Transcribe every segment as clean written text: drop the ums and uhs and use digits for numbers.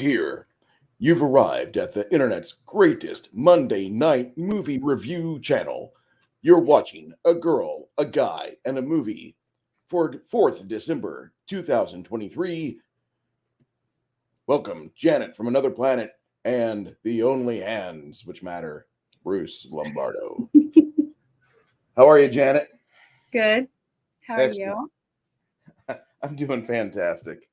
here. You've arrived at the internet's greatest Monday night movie review channel. You're watching A Girl, a Guy, and a Movie for 4th December 2023. Welcome, Janet from another planet and the only hands which matter, Bruce Lombardo. How are you, Janet? Good. How are Excellent. you? I'm doing fantastic.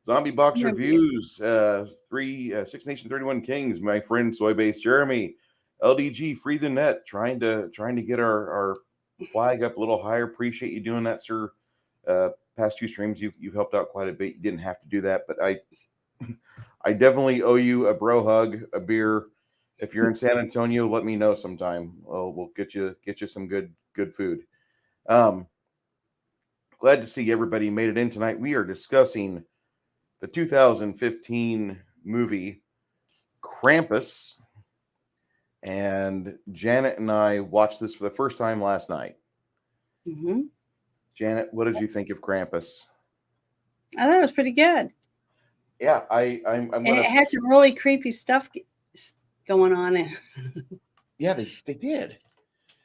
Zombie Box Reviews, 6 Nation 31 Kings, my friend Soybase Jeremy, LDG Free the Net, trying to get our flag up a little higher. Appreciate you doing that, sir. Past two streams, you've helped out quite a bit. You didn't have to do that, but I definitely owe you a bro hug, a beer. If you're in San Antonio, let me know sometime. We'll get you some good food. Glad to see everybody made it in tonight. We are discussing the 2015 movie Krampus, and Janet and I watched this for the first time last night. Mm-hmm. Janet, what did you think of Krampus? I thought it was pretty good. Yeah, I'm gonna. And it had some really creepy stuff going on. Yeah, they did.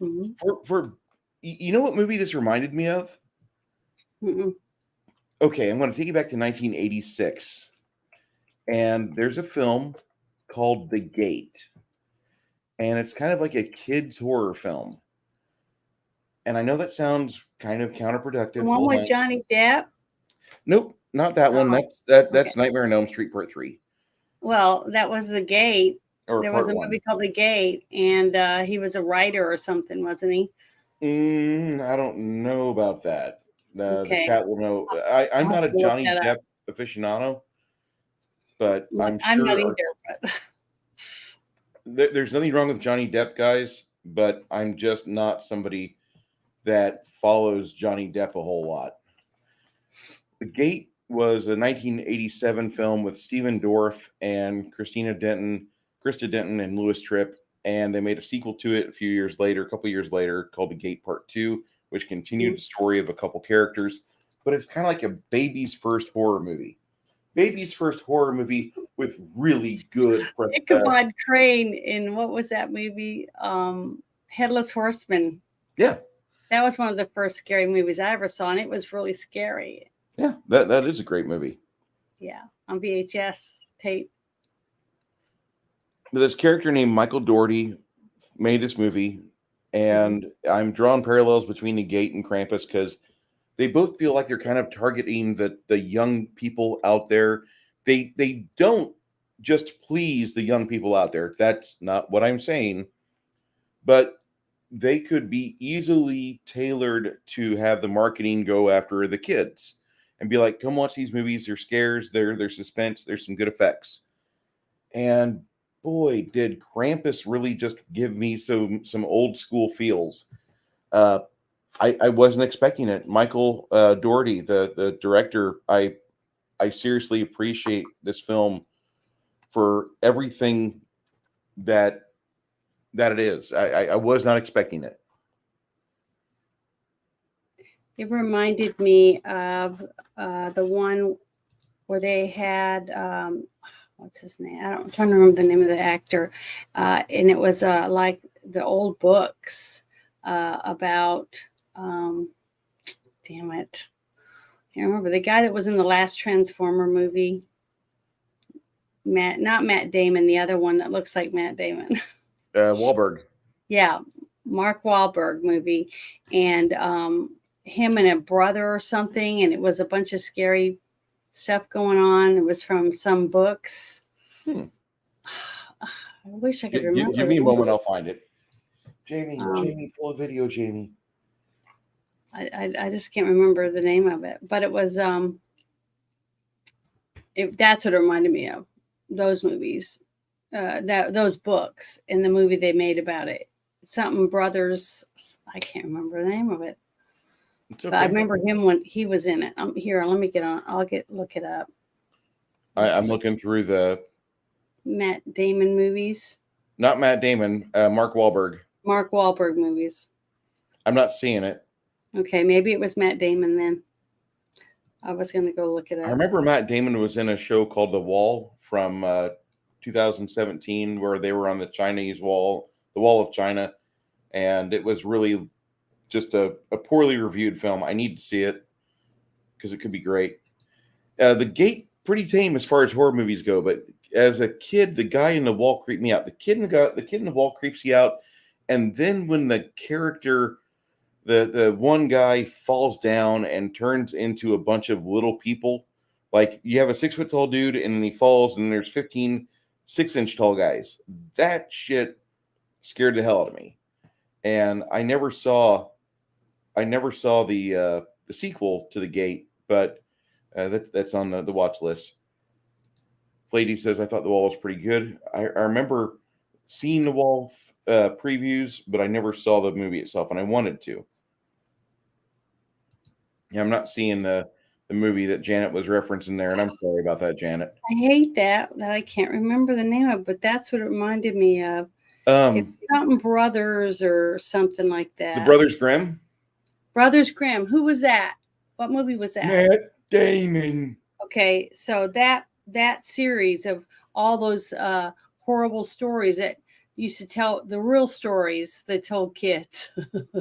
Mm-hmm. For you know what movie this reminded me of? Mm-hmm. Okay, I'm going to take you back to 1986, and there's a film called The Gate, and it's kind of like a kid's horror film. And I know that sounds kind of counterproductive. The one with Johnny Depp? Nope, not that one. That's okay. Nightmare on Elm Street Part 3. Well, that was The Gate. Or there Part was a 1. movie called The Gate, and he was a writer or something, wasn't he? I don't know about that. Okay. The chat will know. I'm not a Johnny Depp aficionado, but I'm sure not either. But there's nothing wrong with Johnny Depp, guys, but I'm just not somebody that follows Johnny Depp a whole lot. The Gate was a 1987 film with Stephen Dorff and Krista Denton, and Louis Tripp, and they made a sequel to it a couple years later, called The Gate Part 2, which continued the story of a couple characters, but it's kind of like a baby's first horror movie. Baby's first horror movie with really good... Ichabod Crane in, what was that movie? Headless Horseman. Yeah. That was one of the first scary movies I ever saw, and it was really scary. Yeah, that is a great movie. Yeah, on VHS tape. This character named Michael Dougherty made this movie, and I'm drawing parallels between The Gate and Krampus because they both feel like they're kind of targeting the young people out there. They don't just please the young people out there. That's not what I'm saying. But they could be easily tailored to have the marketing go after the kids and be like, come watch these movies. They're scares, they're suspense, there's some good effects. And boy, did Krampus really just give me some old school feels. I wasn't expecting it. Michael Dougherty, the director, I seriously appreciate this film for everything that it is. I was not expecting it. It reminded me of the one where they had what's his name? I'm trying to remember the name of the actor, and it was like the old books about. Damn it! I can't remember the guy that was in the last Transformer movie. Not Matt Damon, the other one that looks like Matt Damon. Wahlberg. Yeah, Mark Wahlberg movie, and him and a brother or something, and it was a bunch of scary stuff going on. It was from some books. I wish I could remember. Give me a moment, I'll find it. Jamie, pull a video, Jamie. I just can't remember the name of it, but it was that's what it reminded me of, those movies, those books, and the movie they made about it. Something Brothers. I can't remember the name of it. Okay. But I remember him when he was in it. Here, let me get on. Look it up. I'm looking through the Matt Damon movies. Not Matt Damon. Mark Wahlberg. Mark Wahlberg movies. I'm not seeing it. Okay, maybe it was Matt Damon then. I was going to go look it up. I remember Matt Damon was in a show called The Wall from 2017, where they were on the Chinese wall, the Wall of China, and it was really just a poorly reviewed film. I need to see it because it could be great. The Gate, pretty tame as far as horror movies go, but as a kid, the guy in the wall creeped me out. The kid in the wall creeps you out, and then when the character, the one guy falls down and turns into a bunch of little people, like you have a 6 foot tall dude, and then he falls, and there's 15 6 inch tall guys. That shit scared the hell out of me, and I never saw the sequel to The Gate, but that's on the watch list. Lady says, I thought The Wall was pretty good. I remember seeing The Wall previews, but I never saw the movie itself, and I wanted to. Yeah, I'm not seeing the movie that Janet was referencing there, and I'm sorry about that, Janet. I hate that I can't remember the name of, but that's what it reminded me of. It's something Brothers or something like that. The Brothers Grimm? Brothers Grimm. Who was that? What movie was that? Matt Damon. Okay, so that series of all those horrible stories that used to tell, the real stories they told kids.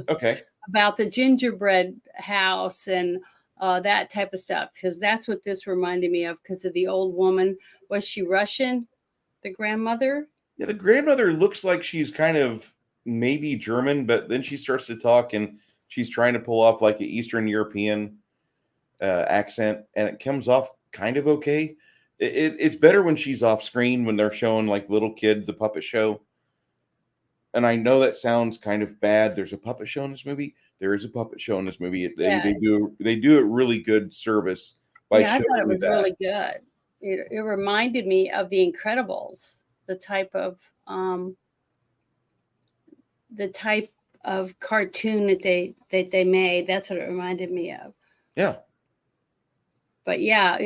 Okay. About the gingerbread house and that type of stuff, because that's what this reminded me of, because of the old woman. Was she Russian, the grandmother? Yeah, the grandmother looks like she's kind of maybe German, but then she starts to talk and she's trying to pull off like an Eastern European accent, and it comes off kind of okay. It's better when she's off screen, when they're showing like little kids the puppet show. And I know that sounds kind of bad. There's a puppet show in this movie. There is a puppet show in this movie. They do a really good service by showing I thought it was that. really good. It reminded me of The Incredibles, the type of cartoon that they made. That's what it reminded me of. Yeah. But yeah,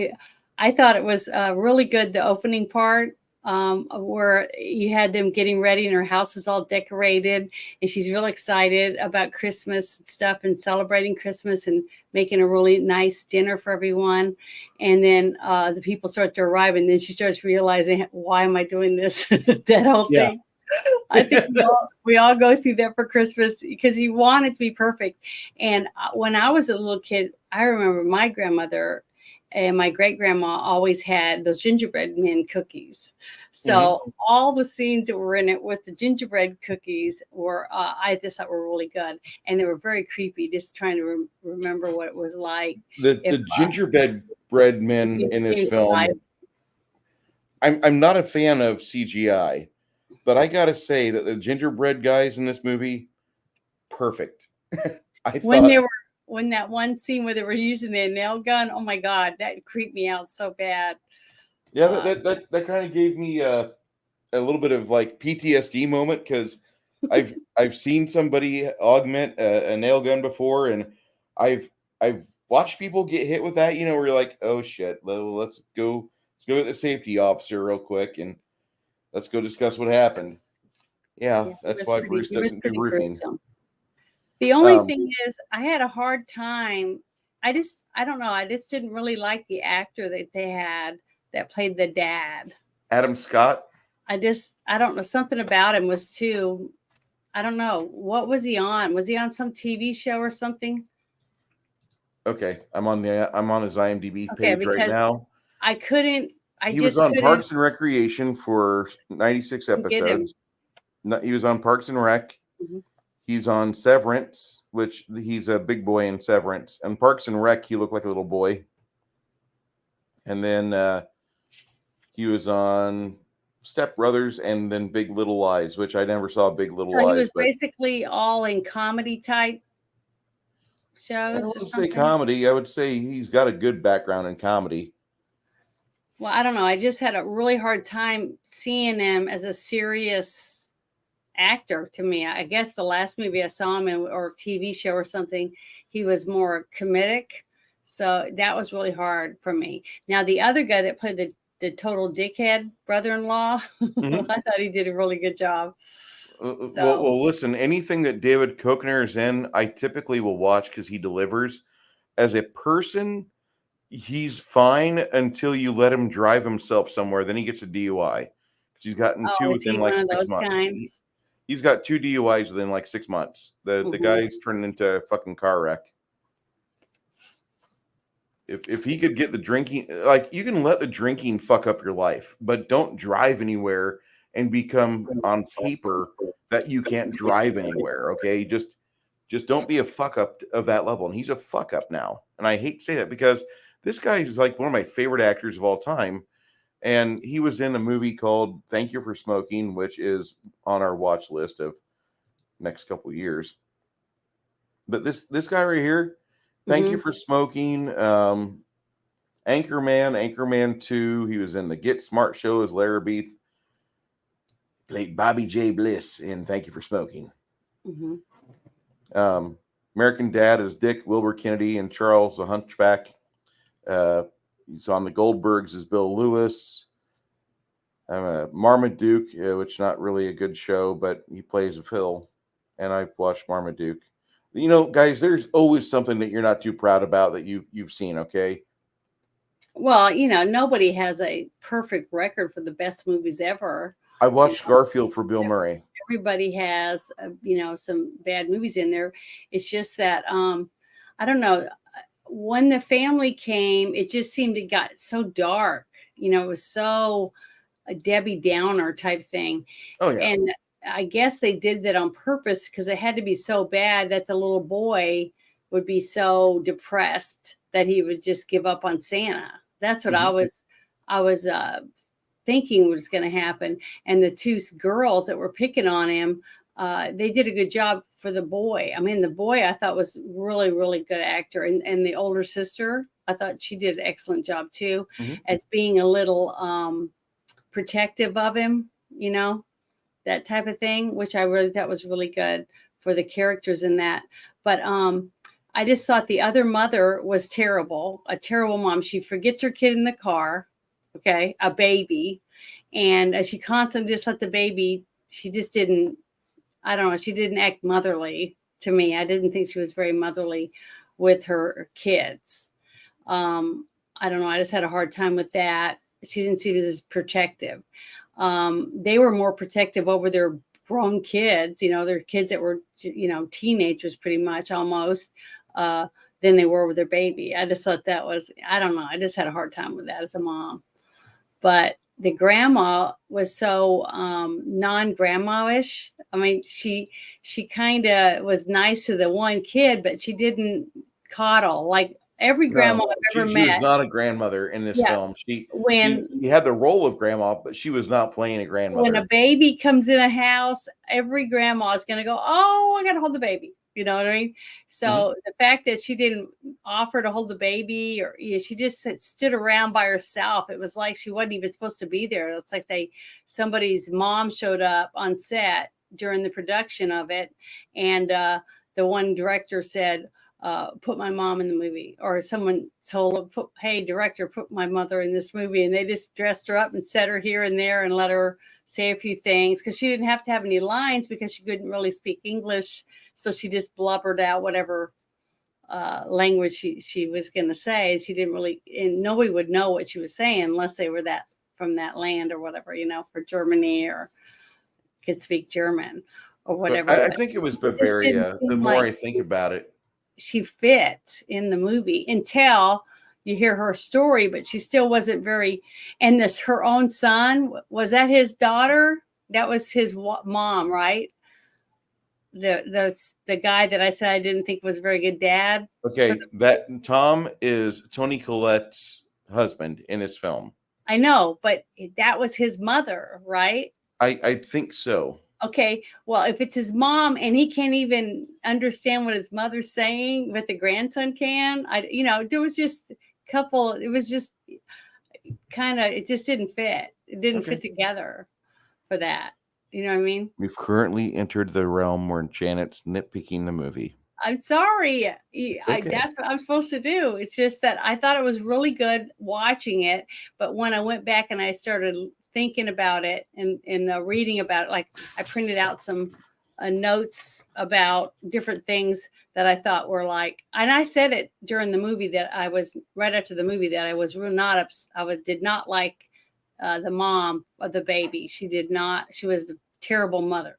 I thought it was really good. The opening part, where you had them getting ready and her house is all decorated and she's real excited about Christmas and stuff and celebrating Christmas and making a really nice dinner for everyone. And then the people start to arrive, and then she starts realizing, why am I doing this? That whole thing. I think we all go through that for Christmas, because you want it to be perfect. And when I was a little kid, I remember my grandmother and my great grandma always had those gingerbread men cookies. So all the scenes that were in it with the gingerbread cookies were, I just thought were really good. And they were very creepy, just trying to remember what it was like. The gingerbread bread men in this film. I'm not a fan of CGI, but I got to say that the gingerbread guys in this movie, perfect. When that one scene where they were using their nail gun, oh my God, that creeped me out so bad. Yeah, that kind of gave me a little bit of like PTSD moment, because I've seen somebody augment a nail gun before, and I've watched people get hit with that. Where you're like, oh shit, let's go get the safety officer real quick and let's go discuss what happened. Yeah, that's why Bruce doesn't do roofing. Gruesome. The only thing is, I had a hard time. I don't know. I just didn't really like the actor that they had that played the dad. Adam Scott. I don't know. Something about him was too, I don't know. What was he on? Was he on some TV show or something? Okay. I'm on his IMDb page right now. He was on Parks and Recreation for 96 episodes. He was on Parks and Rec. Mm-hmm. He's on Severance, which he's a big boy in Severance. And Parks and Rec, he looked like a little boy. And then he was on Step Brothers and then Big Little Lies, which I never saw Big Little Lies. So he was basically all in comedy type shows? I wouldn't say comedy. I would say he's got a good background in comedy. Well, I don't know. I just had a really hard time seeing him as a serious actor. To me, I guess the last movie I saw him in, or TV show or something, he was more comedic. So that was really hard for me. Now, the other guy that played the total dickhead brother-in-law, I thought he did a really good job. Well, listen, anything that David Koechner is in, I typically will watch because he delivers. As a person, He's fine until you let him drive himself somewhere. Then he gets a DUI. He's gotten two Oh, is he within like one of 6 those months. kinds? He's got 2 DUIs within like 6 months. The guy's turning into a fucking car wreck. If he could get the drinking, like you can let the drinking fuck up your life, but don't drive anywhere and become on paper that you can't drive anywhere. Okay, just don't be a fuck up of that level. And he's a fuck up now. And I hate to say that because this guy is like one of my favorite actors of all time. And he was in a movie called Thank You for Smoking, which is on our watch list of next couple of years. But this guy right here, Thank You for Smoking, Anchorman 2. He was in the Get Smart Show as Larrabee. Played Bobby J. Bliss in Thank You for Smoking. American Dad is Dick Wilbur Kennedy and Charles the Hunchback. He's on the Goldbergs as Bill Lewis. Marmaduke, which not really a good show, but he plays a Phil. And I've watched Marmaduke. You know, guys, there's always something that you're not too proud about that you've seen, okay? Well, you know, nobody has a perfect record for the best movies ever. I watched Garfield for Bill Murray. Everybody has, you know, some bad movies in there. It's just that, I don't know, when the family came, it just seemed it got so dark. You know, it was so a Debbie Downer type thing. Oh, yeah. And I guess they did that on purpose because it had to be so bad that the little boy would be so depressed that he would just give up on Santa. That's what I was thinking was going to happen. And the two girls that were picking on him, they did a good job for the boy. I mean, the boy I thought was really, really good actor. And the older sister, I thought she did an excellent job too, as being a little protective of him, you know, that type of thing, which I really thought was really good for the characters in that. But I just thought the other mother was terrible, a terrible mom. She forgets her kid in the car, okay, a baby. And she constantly just let the baby, she just didn't, I don't know, she didn't act motherly to me. I didn't think she was very motherly with her kids. I don't know. I just had a hard time with that. She didn't seem as protective. They were more protective over their grown kids, you know, their kids that were, you know, teenagers pretty much almost, than they were with their baby. I just thought that was, I don't know. I just had a hard time with that as a mom. But the grandma was so non-grandma-ish. I mean, she kind of was nice to the one kid, but she didn't coddle like every grandma I've ever met. She was not a grandmother in this film. She had the role of grandma, but she was not playing a grandmother. When a baby comes in a house, every grandma is going to go, "Oh, I got to hold the baby." You know what I mean? So the fact that she didn't offer to hold the baby, or she just stood around by herself, it was like she wasn't even supposed to be there. It's like somebody's mom showed up on set during the production of it, and the one director said, put my mom in the movie, or someone told, hey, director, put my mother in this movie. And they just dressed her up and set her here and there and let her say a few things because she didn't have to have any lines because she couldn't really speak English. So she just blubbered out whatever language she was going to say. She didn't really, and nobody would know what she was saying unless they were from that land or whatever, you know, for Germany or could speak German or whatever. I think it was Bavaria. The more I think about it, she fit in the movie until you hear her story, but she still wasn't very. And her own son, was that his daughter? That was his mom, right? The guy that I said I didn't think was a very good dad. Okay, that Tom is Toni Collette's husband in this film. I know, but that was his mother, right? I think so. Okay, well, if it's his mom and he can't even understand what his mother's saying, but the grandson can, there was just a couple, it was just kind of, it just didn't fit. It didn't fit together for that. You know what I mean? We've currently entered the realm where Janet's nitpicking the movie. I'm sorry. That's what I'm supposed to do. It's just that I thought it was really good watching it. But when I went back and I started thinking about it and reading about it, like I printed out some notes about different things that I thought were like, and I said it during the movie that I was right after the movie that I was not did not like the mom of the baby. She was a terrible mother.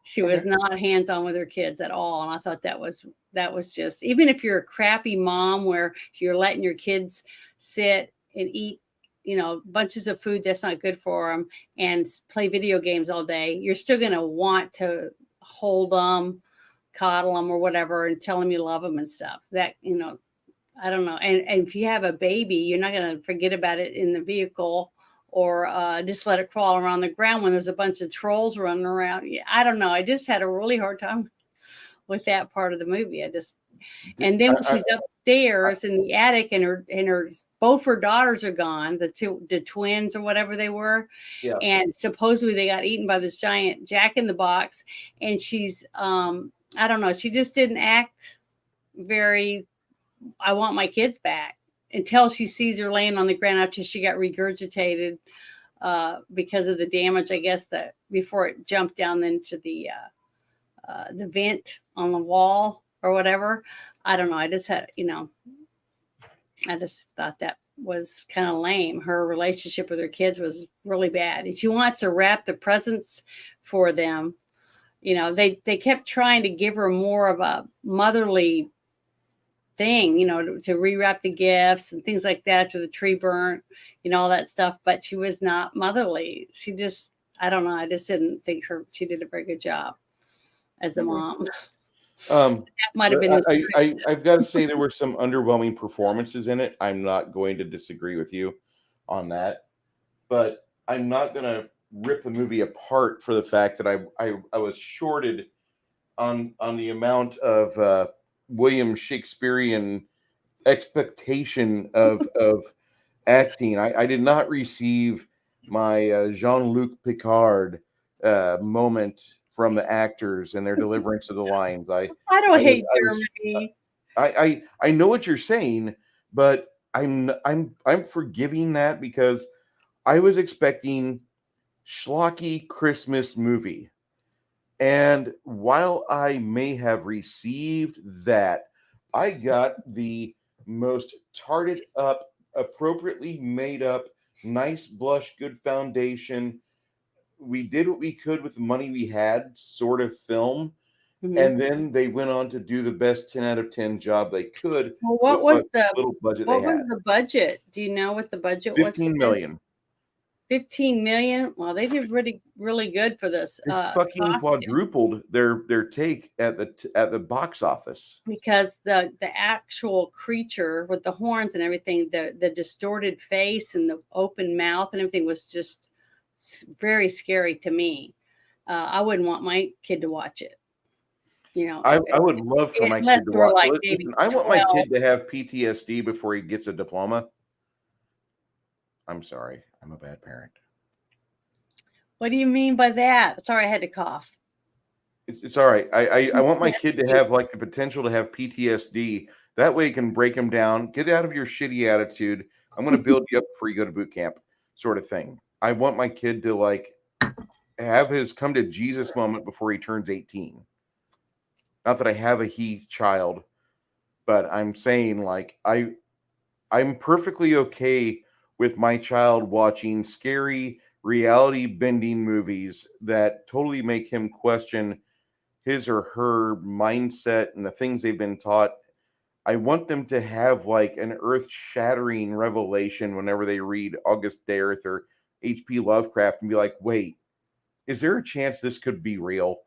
She was not hands-on with her kids at all. And I thought that was just, even if you're a crappy mom where you're letting your kids sit and eat, bunches of food that's not good for them and play video games all day, you're still going to want to hold them, coddle them or whatever, and tell them you love them and stuff. That, I don't know. And if you have a baby, you're not going to forget about it in the vehicle or just let it crawl around the ground when there's a bunch of trolls running around. I don't know. I just had a really hard time with that part of the movie. And then when she's upstairs in the attic and her both her daughters are gone, the twins or whatever they were. Yeah. And supposedly they got eaten by this giant Jack in the Box. And she's, I don't know, she just didn't act very, I want my kids back, until she sees her laying on the ground after she got regurgitated because of the damage, I guess, that before it jumped down into the vent on the wall or whatever. I don't know. I just thought that was kind of lame. Her relationship with her kids was really bad. And she wants to wrap the presents for them. They kept trying to give her more of a motherly thing, to rewrap the gifts and things like that after the tree burnt, all that stuff. But she was not motherly. She just, I don't know. I just didn't think she did a very good job as a mom. That might have been. I've got to say there were some underwhelming performances in it. I'm not going to disagree with you on that, but I'm not going to rip the movie apart for the fact that I was shorted on the amount of William Shakespearean expectation of acting. I did not receive my Jean-Luc Picard moment from the actors and their deliverance of the lines. I don't hate Germany. I know what you're saying, but I'm forgiving that because I was expecting schlocky Christmas movie. And while I may have received that, I got the most tarted up, appropriately made up, nice blush, good foundation. We did what we could with the money we had, sort of film. Mm-hmm. And then they went on to do the best 10 out of 10 job they could. Well, what was the little budget? What was the budget? Do you know what the budget was? 15 million. 15 million. Well, they did really, really good for this. Fucking quadrupled their take at the box office, because the actual creature with the horns and everything, the distorted face and the open mouth and everything was just very scary to me. I wouldn't want my kid to watch it. I would love for my kid to watch it. Listen, I want my kid to have PTSD before he gets a diploma. I'm sorry. I'm a bad parent. What do you mean by that? Sorry, I had to cough. It's all right. I want my kid to have like the potential to have PTSD. That way it can break him down. Get out of your shitty attitude. I'm going to build you up before you go to boot camp, sort of thing. I want my kid to like have his come to Jesus moment before he turns 18. Not that I have a he child, but I'm saying like I'm perfectly okay with my child watching scary reality bending movies that totally make him question his or her mindset and the things they've been taught. I want them to have like an earth-shattering revelation whenever they read August Derrith or H.P. Lovecraft and be like, wait, is there a chance this could be real?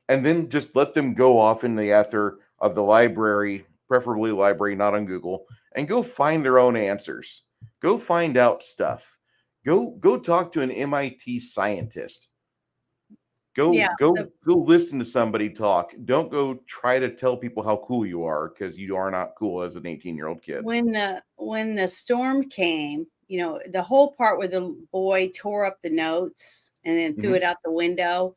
And then just let them go off in the ether of the library, preferably library, not on Google, and go find their own answers. Go find out stuff. Go talk to an MIT scientist. Go listen to somebody talk. Don't go try to tell people how cool you are, because you are not cool as an 18-year-old kid. When the storm came, the whole part where the boy tore up the notes and then threw it out the window,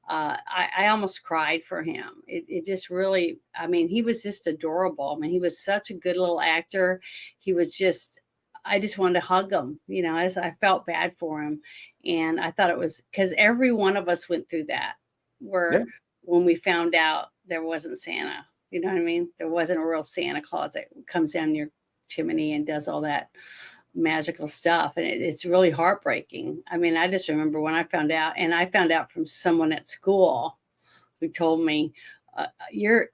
I almost cried for him. It just really, he was just adorable. He was such a good little actor. He was just, I just wanted to hug him. I felt bad for him. And I thought it was because every one of us went through that. were Yeah. when we found out there wasn't Santa. You know what I mean? There wasn't a real Santa Claus that comes down your chimney and does all that magical stuff. And it's really heartbreaking. I mean, I just remember when I found out, and I found out from someone at school who told me, you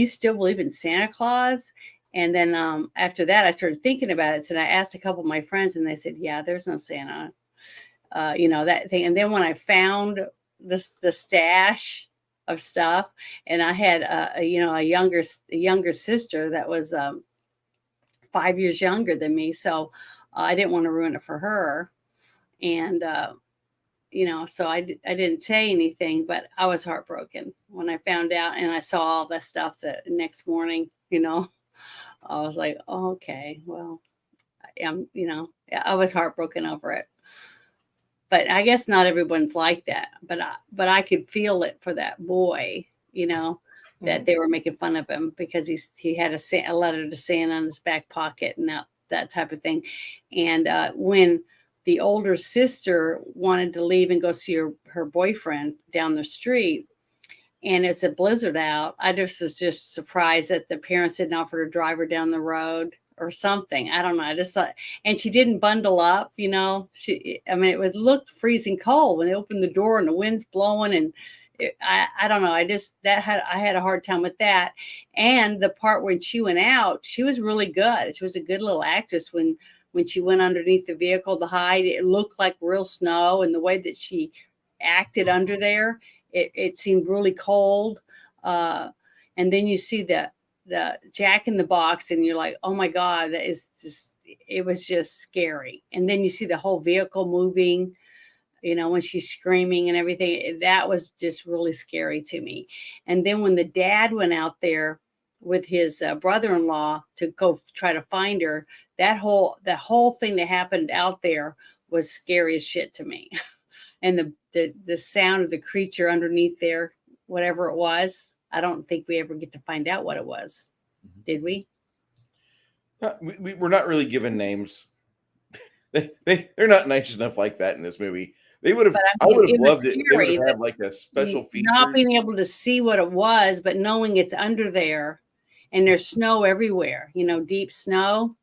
still believe in Santa Claus? And then after that, I started thinking about it. And I asked a couple of my friends, and they said, "Yeah, there's no Santa." That thing. And then when I found the stash of stuff, and I had a younger sister that was 5 years younger than me, so I didn't want to ruin it for her. And so I didn't say anything, but I was heartbroken when I found out, and I saw all that stuff the next morning. I was like, oh, okay, well, I was heartbroken over it. But I guess not everyone's like that. But I could feel it for that boy, that they were making fun of him because he had a letter to Santa in his back pocket and that type of thing. And when the older sister wanted to leave and go see her boyfriend down the street, and it's a blizzard out, I just was just surprised that the parents didn't offer to drive her down the road or something. I don't know. I just thought, and she didn't bundle up, it looked freezing cold when they opened the door and the wind's blowing, and I don't know. I had a hard time with that. And the part when she went out, she was really good. She was a good little actress when she went underneath the vehicle to hide. It looked like real snow, and the way that she acted under there, it seemed really cold. And then you see the Jack in the Box, and you're like, oh my God, it was just scary. And then you see the whole vehicle moving, when she's screaming and everything. That was just really scary to me. And then when the dad went out there with his brother-in-law to go try to find her, that whole thing that happened out there was scary as shit to me. And the sound of the creature underneath there, whatever it was, I don't think we ever get to find out what it was. Did we? We're not really given names. They're not nice enough like that in this movie. They would have. I would have loved it. They would have had like a special feature. Not being able to see what it was, but knowing it's under there, and there's snow everywhere. Deep snow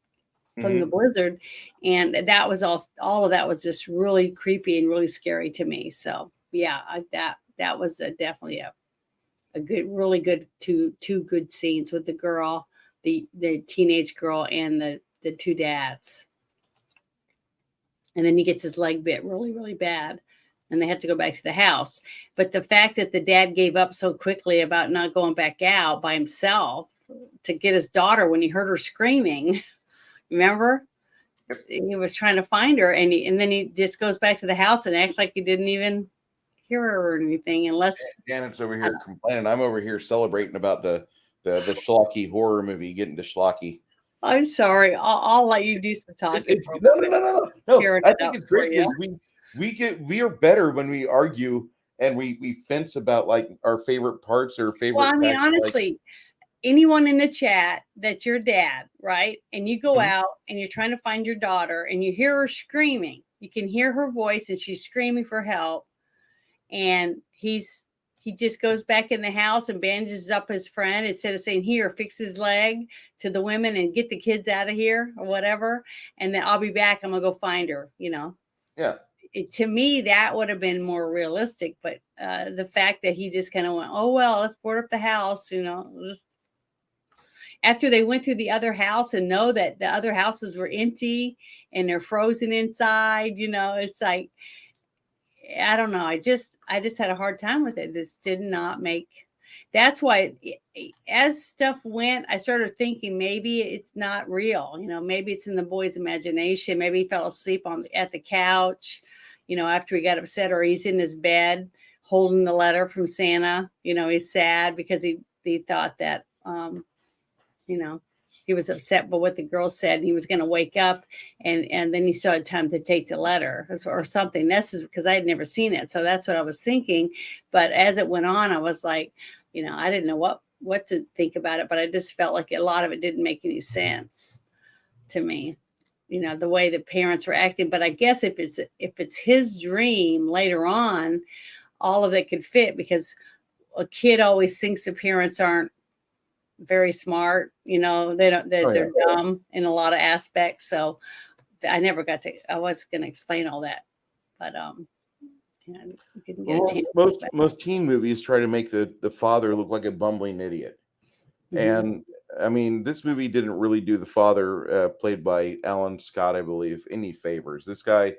from the blizzard, and that was all of that was just really creepy and really scary to me. So yeah, that was definitely a good, really good two good scenes with the girl, the teenage girl, and the two dads. And then he gets his leg bit really, really bad, and they have to go back to the house. But the fact that the dad gave up so quickly about not going back out by himself to get his daughter when he heard her screaming, remember? He was trying to find her, and then he just goes back to the house and acts like he didn't even hear her or anything, unless Janet's over here complaining. I'm over here celebrating about the schlocky horror movie getting to schlocky. I'm sorry. I'll let you do some talking. No. I think it's great because we are better when we argue and we fence about like our favorite parts or favorite. Well, I mean, honestly, anyone in the chat that's your dad, right? And you go out and you're trying to find your daughter and you hear her screaming. You can hear her voice and she's screaming for help. And he just goes back in the house and bandages up his friend instead of saying, here, fix his leg to the women and get the kids out of here or whatever. And then I'll be back. I'm going to go find her, Yeah. To me, that would have been more realistic. But the fact that he just kind of went, oh, well, let's board up the house, just after they went through the other house and know that the other houses were empty and they're frozen inside, it's like, I don't know. I just had a hard time with it. This did not make. That's why, as stuff went, I started thinking maybe it's not real. Maybe it's in the boy's imagination. Maybe he fell asleep at the couch, after he got upset, or he's in his bed holding the letter from Santa. He's sad because he thought that, he was upset by what the girl said, and he was going to wake up, and then he still had time to take the letter or something. This is because I had never seen it, so that's what I was thinking. But as it went on, I was like, I didn't know what to think about it, but I just felt like a lot of it didn't make any sense to me. The way the parents were acting. But I guess if it's his dream later on, all of it could fit, because a kid always thinks the parents aren't very smart. They're dumb in a lot of aspects. So I was going to explain all that, but didn't get a chance. Most teen movies try to make the father look like a bumbling idiot. And I mean, this movie didn't really do the father, played by Alan Scott, I believe, any favors. This guy,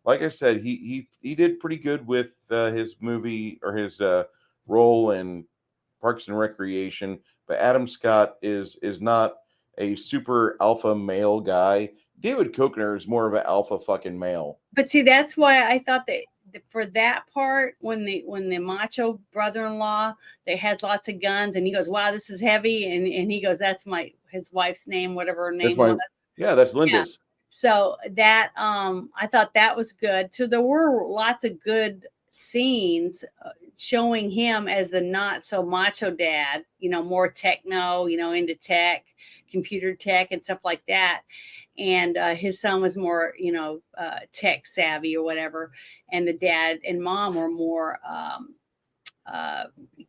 like I said, he did pretty good with his movie, or his role in Parks and Recreation. But Adam Scott is not a super alpha male guy. David Koechner is more of an alpha fucking male. But see, that's why I thought that for that part, when the macho brother-in-law that has lots of guns, and he goes, "Wow, this is heavy," and he goes, "That's his wife's name, whatever her name was." Yeah, that's Linda's. Yeah. So that I thought that was good. So there were lots of good scenes showing him as the not so macho dad, more techno, into tech, computer tech and stuff like that. And his son was more, tech savvy or whatever. And the dad and mom were more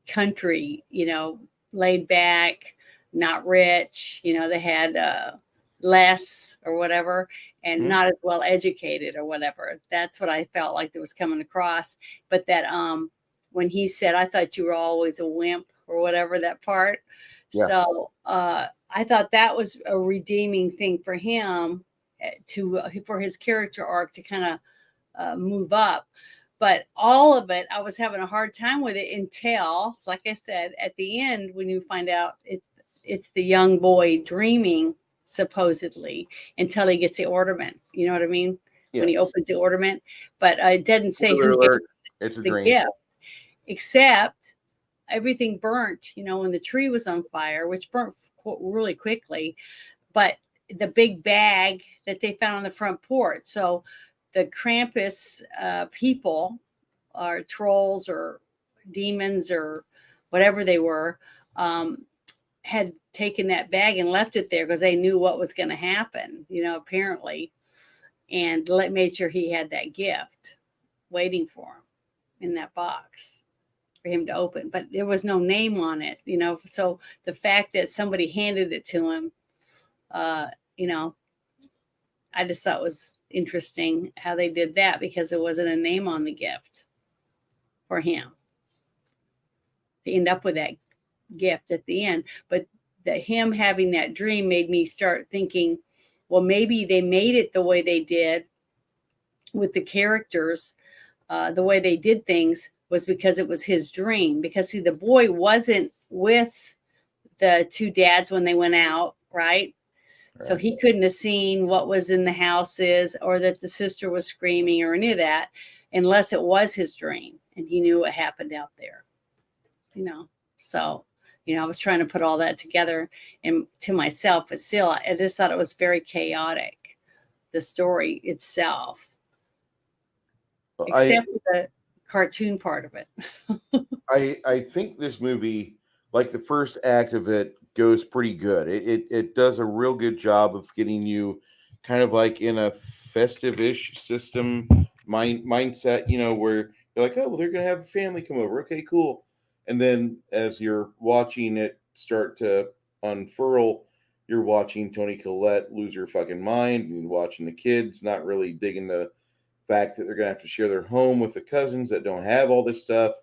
country, laid back, not rich. They had less or whatever, and not as well educated or whatever. That's what I felt like that was coming across. But that when he said, "I thought you were always a wimp," or whatever, that part. Yeah. So I thought that was a redeeming thing for him, for his character arc to kind of move up. But all of it, I was having a hard time with it until, like I said, at the end, when you find out it's the young boy dreaming, supposedly, until he gets the ornament. You know what I mean? Yes. When he opens the ornament. But it doesn't say who gets the gift, except everything burnt, when the tree was on fire, which burnt really quickly. But the big bag that they found on the front porch. So the Krampus people, or trolls or demons or whatever they were, had taken that bag and left it there because they knew what was going to happen, apparently, and made sure he had that gift waiting for him in that box for him to open. But there was no name on it, so the fact that somebody handed it to him, I just thought was interesting how they did that, because there wasn't a name on the gift for him to end up with that gift at the end. But him having that dream made me start thinking, well, maybe they made it the way they did with the characters, the way they did things was because it was his dream. Because see, the boy wasn't with the two dads when they went out, right? So he couldn't have seen what was in the houses, or that the sister was screaming, or any of that, unless it was his dream and he knew what happened out there, So, I was trying to put all that together and to myself, but still, I just thought it was very chaotic, the story itself, except for the cartoon part of it. I think this movie, like the first act of it, goes pretty good. It does a real good job of getting you kind of like in a festive-ish system mindset, where you're like, oh, well, they're gonna have a family come over. Okay, cool. And then as you're watching it start to unfurl, you're watching Toni Collette lose her fucking mind, and watching the kids not really digging the fact that they're gonna have to share their home with the cousins that don't have all this stuff.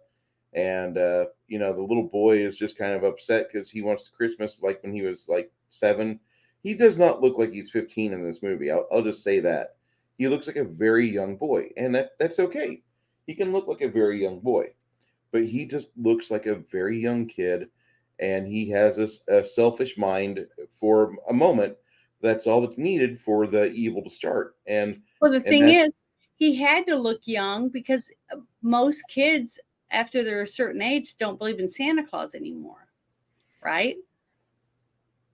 And the little boy is just kind of upset because he wants Christmas like when he was like 7. He does not look like he's 15 in this movie. I'll just say that. He looks like a very young boy, and that's okay. He can look like a very young boy, but he just looks like a very young kid, and he has a selfish mind for a moment. That's all that's needed for the evil to start. And well, the thing is, he had to look young because most kids, after they're a certain age, don't believe in Santa Claus anymore, right?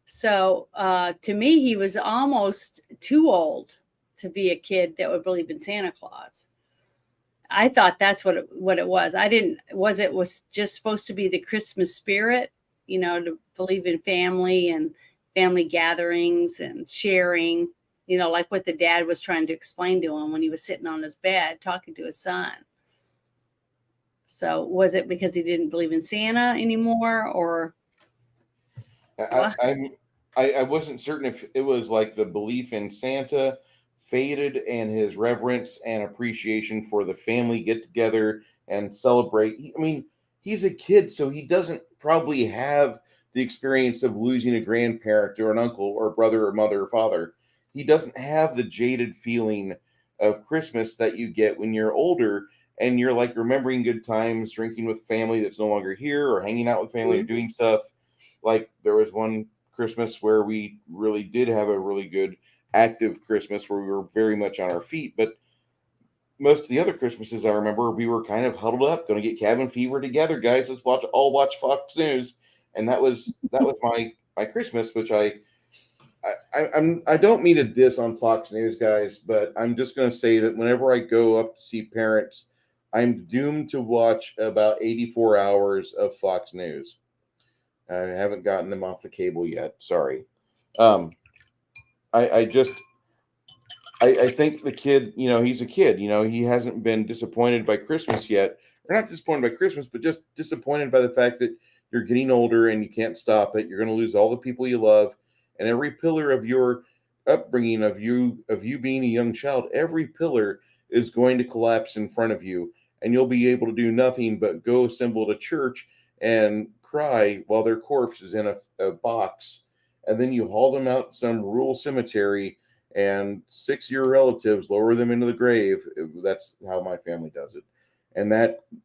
So to me, he was almost too old to be a kid that would believe in Santa Claus. I thought that's what it was. It was just supposed to be the Christmas spirit, to believe in family and family gatherings and sharing, like what the dad was trying to explain to him when he was sitting on his bed talking to his son. So was it because he didn't believe in Santa anymore, or what? I wasn't certain if it was like the belief in Santa faded and his reverence and appreciation for the family get together and celebrate. I mean, he's a kid, so he doesn't probably have the experience of losing a grandparent or an uncle or brother or mother or father. He doesn't have the jaded feeling of Christmas that you get when you're older and you're like remembering good times, drinking with family that's no longer here, or hanging out with family or Mhm. doing stuff. Like there was one Christmas where we really did have a really good active Christmas where we were very much on our feet. But most of the other Christmases I remember, we were kind of huddled up, going to get cabin fever together, guys. Let's watch Fox News, and that was my Christmas, which I don't mean to diss on Fox News, guys, but I'm just going to say that whenever I go up to see parents, I'm doomed to watch about 84 hours of Fox News. I haven't gotten them off the cable yet. Sorry. Um, I just I think the kid, he's a kid. He hasn't been disappointed by Christmas yet, or not disappointed by Christmas, but just disappointed by the fact that you're getting older and you can't stop it. You're going to lose all the people you love, and every pillar of your upbringing of you being a young child, every pillar is going to collapse in front of you, and you'll be able to do nothing but go assemble at a church and cry while their corpse is in a box, and then you haul them out to some rural cemetery and 6 year relatives lower them into the grave. That's how my family does it. And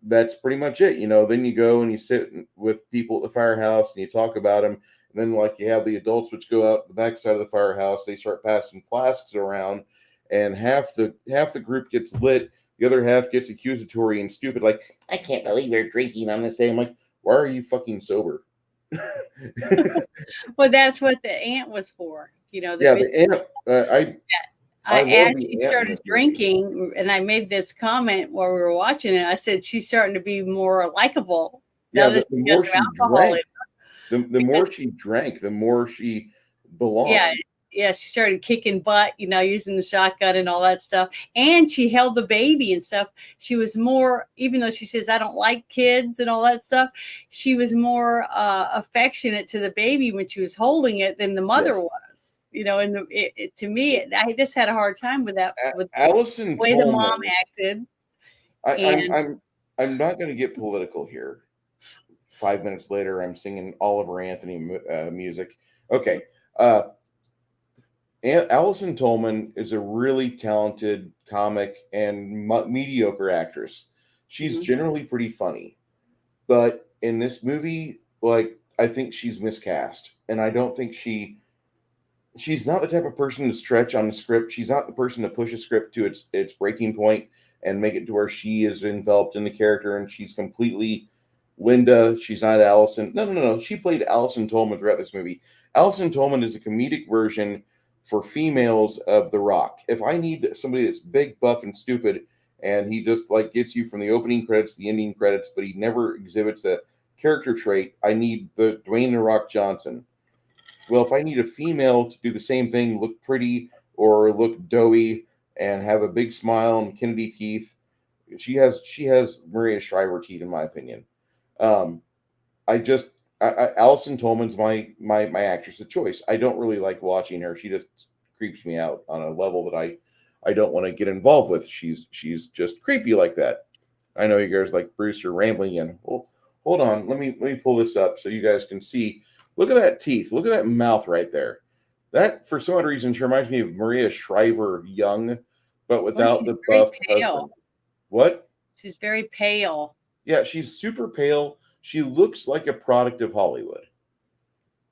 that's pretty much it. Then you go and you sit with people at the firehouse and you talk about them. And then like you have the adults which go out the backside of the firehouse, they start passing flasks around, and half the group gets lit, the other half gets accusatory and stupid, like, I can't believe you're drinking on this day. I'm like, why are you fucking sober? Well, that's what the ant was for. The Yeah, video. the ant. I love As she the ant in started this movie. drinking, and I made this comment while we were watching it. I said she's starting to be more likable Yeah, now that the she has more some she alcohol in drank, the because more she drank, the more she yeah, belonged. yeah, she started kicking butt, using the shotgun and all that stuff. And she held the baby and stuff. She was more, even though she says, I don't like kids and all that stuff, she was more affectionate to the baby when she was holding it than the mother Yes. was. And to me, I just had a hard time with that, with the Allison way the mom Tolman. acted. I, I'm And I'm I'm not going to get political here. 5 minutes later, I'm singing Oliver Anthony music. Okay. Uh, Allison Tolman is a really talented comic and mediocre actress. She's mhm, generally pretty funny, but in this movie, like, I think she's miscast, and I don't think she's not the type of person to stretch on the script. She's not the person to push a script to its breaking point and make it to where she is enveloped in the character and she's completely Linda. She's not Allison. No, no, no, no. She played Allison Tolman throughout this movie. Allison Tolman is a comedic version for females of The Rock. If I need somebody that's big, buff, and stupid, and he just like gets you from the opening credits to the ending credits, but he never exhibits a character trait, I need the Dwayne The Rock Johnson. Well, if I need a female to do the same thing, look pretty or look doughy and have a big smile and Kennedy teeth, she has Maria Shriver teeth, in my opinion. Um, I just Allison Tolman's my actress of choice. I don't really like watching her. She just creeps me out on a level that I don't want to get involved with. She's just creepy like that. I know you guys like Bruce are rambling in. Well, hold on. Let me pull this up so you guys can see. Look at that teeth. Look at that mouth right there. That for some odd reason she reminds me of Maria Shriver young, but well, without she's the very buff pale. husband. What? She's very pale. Yeah, she's super pale. She looks like a product of Hollywood.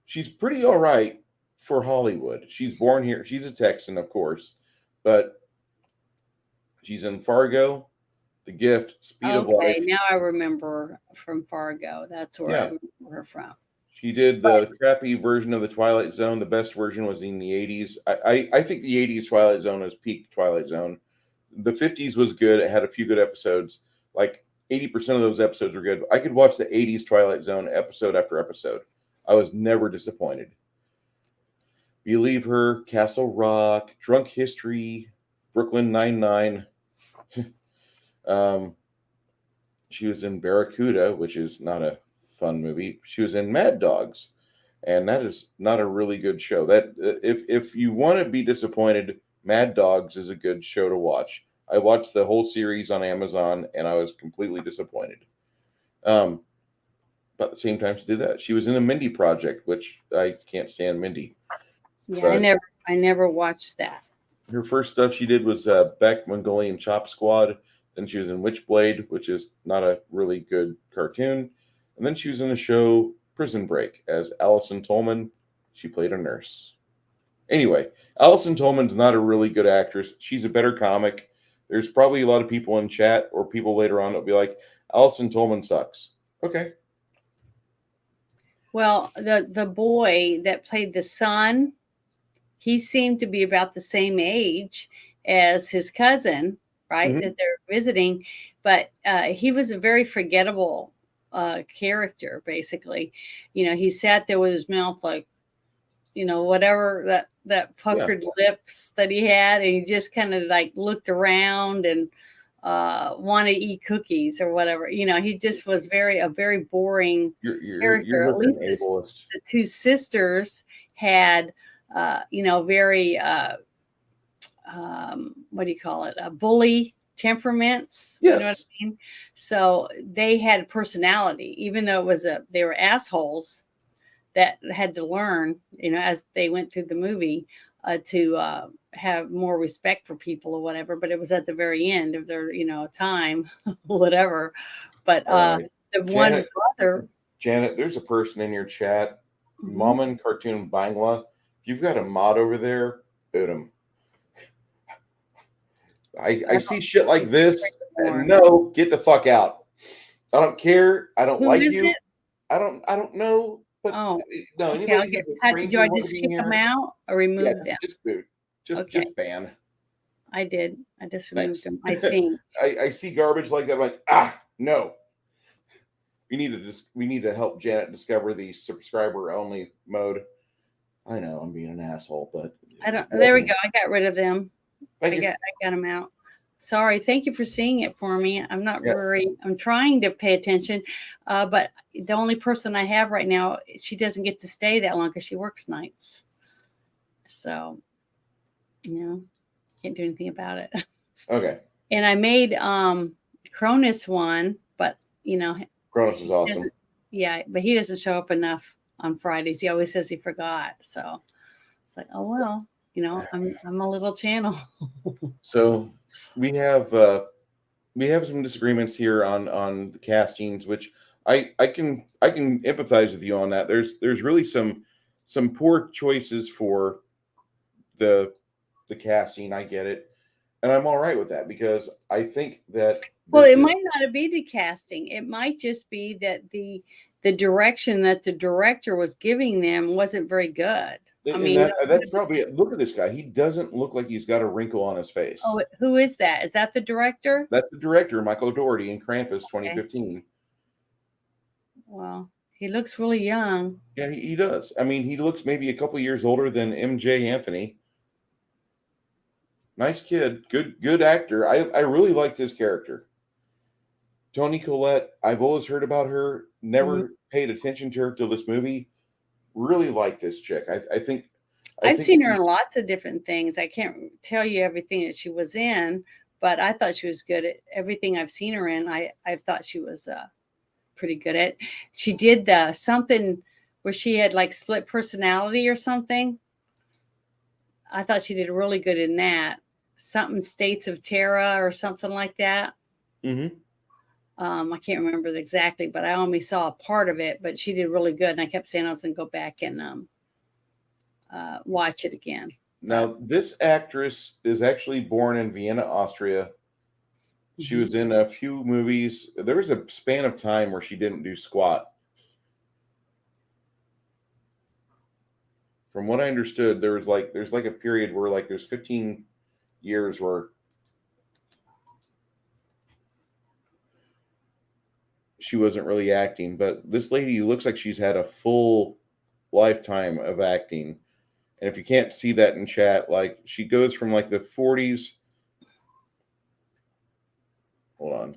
She's pretty all right for Hollywood. She's born here. She's a Texan, of course, but she's in Fargo, The Gift, Speed of Okay, Life. now I remember from Fargo. That's where I Yeah, remember her from. she did the crappy version of the Twilight Zone. The best version was in the 80s. I think the 80s Twilight Zone is peak Twilight Zone. The 50s was good. It had a few good episodes. Like 80% of those episodes were good. I could watch the 80s Twilight Zone episode after episode. I was never disappointed. Believe Her, Castle Rock, Drunk History, Brooklyn Nine-Nine. Um, She was in Barracuda, which is not a fun movie. She was in Mad Dogs, and that is not a really good show. That if you want to be disappointed, Mad Dogs is a good show to watch. I watched the whole series on Amazon, and I was completely disappointed. Um, but at the same time, she did that. She was in a Mindy Project, which I can't stand Mindy. Yeah, But I never watched that. her first stuff she did was Beck, Mongolian Chop Squad. Then she was in Witchblade, which is not a really good cartoon. And then she was in the show Prison Break as Allison Tolman. She played a nurse. Anyway, Allison Tolman's not a really good actress. She's a better comic. There's probably a lot of people in chat or people later on that'll be like, Allison Tolman sucks. Okay. Well, the boy that played the son, he seemed to be about the same age as his cousin, right? Mm-hmm. That they're visiting, but he was a very forgettable character. Basically, he sat there with his mouth like, whatever that puckered lips that he had, and he just kind of like looked around and want to eat cookies or whatever. He just was a very boring character. You're At least ableist. the two sisters had, very what do you call it? Bully temperaments. Yes. You know what I mean? So they had personality, even though they were assholes that had to learn, as they went through the movie, to have more respect for people or whatever. But it was at the very end of their, time, whatever. But Right. the one brother. Janet, there's a person in your chat, Maman Cartoon Bangla. If you've got a mod over there, boot him. I see shit like this, and no, get the fuck out. I don't care. I don't like you. It? I don't know. But no, anybody do I just kick them out or remove them? Just boot. Just ban. I did. I just removed them. I think. I see garbage like that. I'm like, no. We need to help Janet discover the subscriber only mode. I know I'm being an asshole, but I don't. There we go. I got rid of them. I got them out. Sorry. Thank you for seeing it for me. I'm not I'm trying to pay attention, but the only person I have right now, she doesn't get to stay that long because she works nights. So, can't do anything about it. Okay. And I made Cronus one, but Cronus is awesome. Yeah, but he doesn't show up enough on Fridays. He always says he forgot. So it's like, oh well, I'm a little channel. So we have some disagreements here on the castings, which I can empathize with you on that. There's really some poor choices for the casting. I get it, and I'm all right with that because I think that it might not be the casting. It might just be that the direction that the director was giving them wasn't very good. I mean, that's probably it. Look at this guy. He doesn't look like he's got a wrinkle on his face. Oh, who is that? Is that the director? That's the director, Michael Dougherty in Krampus 2015. Well, he looks really young. Yeah, he does. I mean, he looks maybe a couple years older than MJ Anthony. Nice kid. Good actor. I really liked his character. Toni Collette, I've always heard about her. Never paid attention to her till this movie. Really like this chick. I think I've seen her in lots of different things. I can't tell you everything that she was in, but I thought she was good at everything I've seen her in. I thought she was pretty good at. She did something where she had like split personality or something. I thought she did really good in that. Something States of Terra or something like that. Mm-hmm. I can't remember exactly, but I only saw a part of it, but she did really good. And I kept saying I was going to go back and watch it again. Now, this actress is actually born in Vienna, Austria. She was in a few movies. There was a span of time where she didn't do squat. From what I understood, there's like a period where like there's 15 years where she wasn't really acting, but this lady looks like she's had a full lifetime of acting. And if you can't see that in chat, like she goes from like the 40s. Hold on.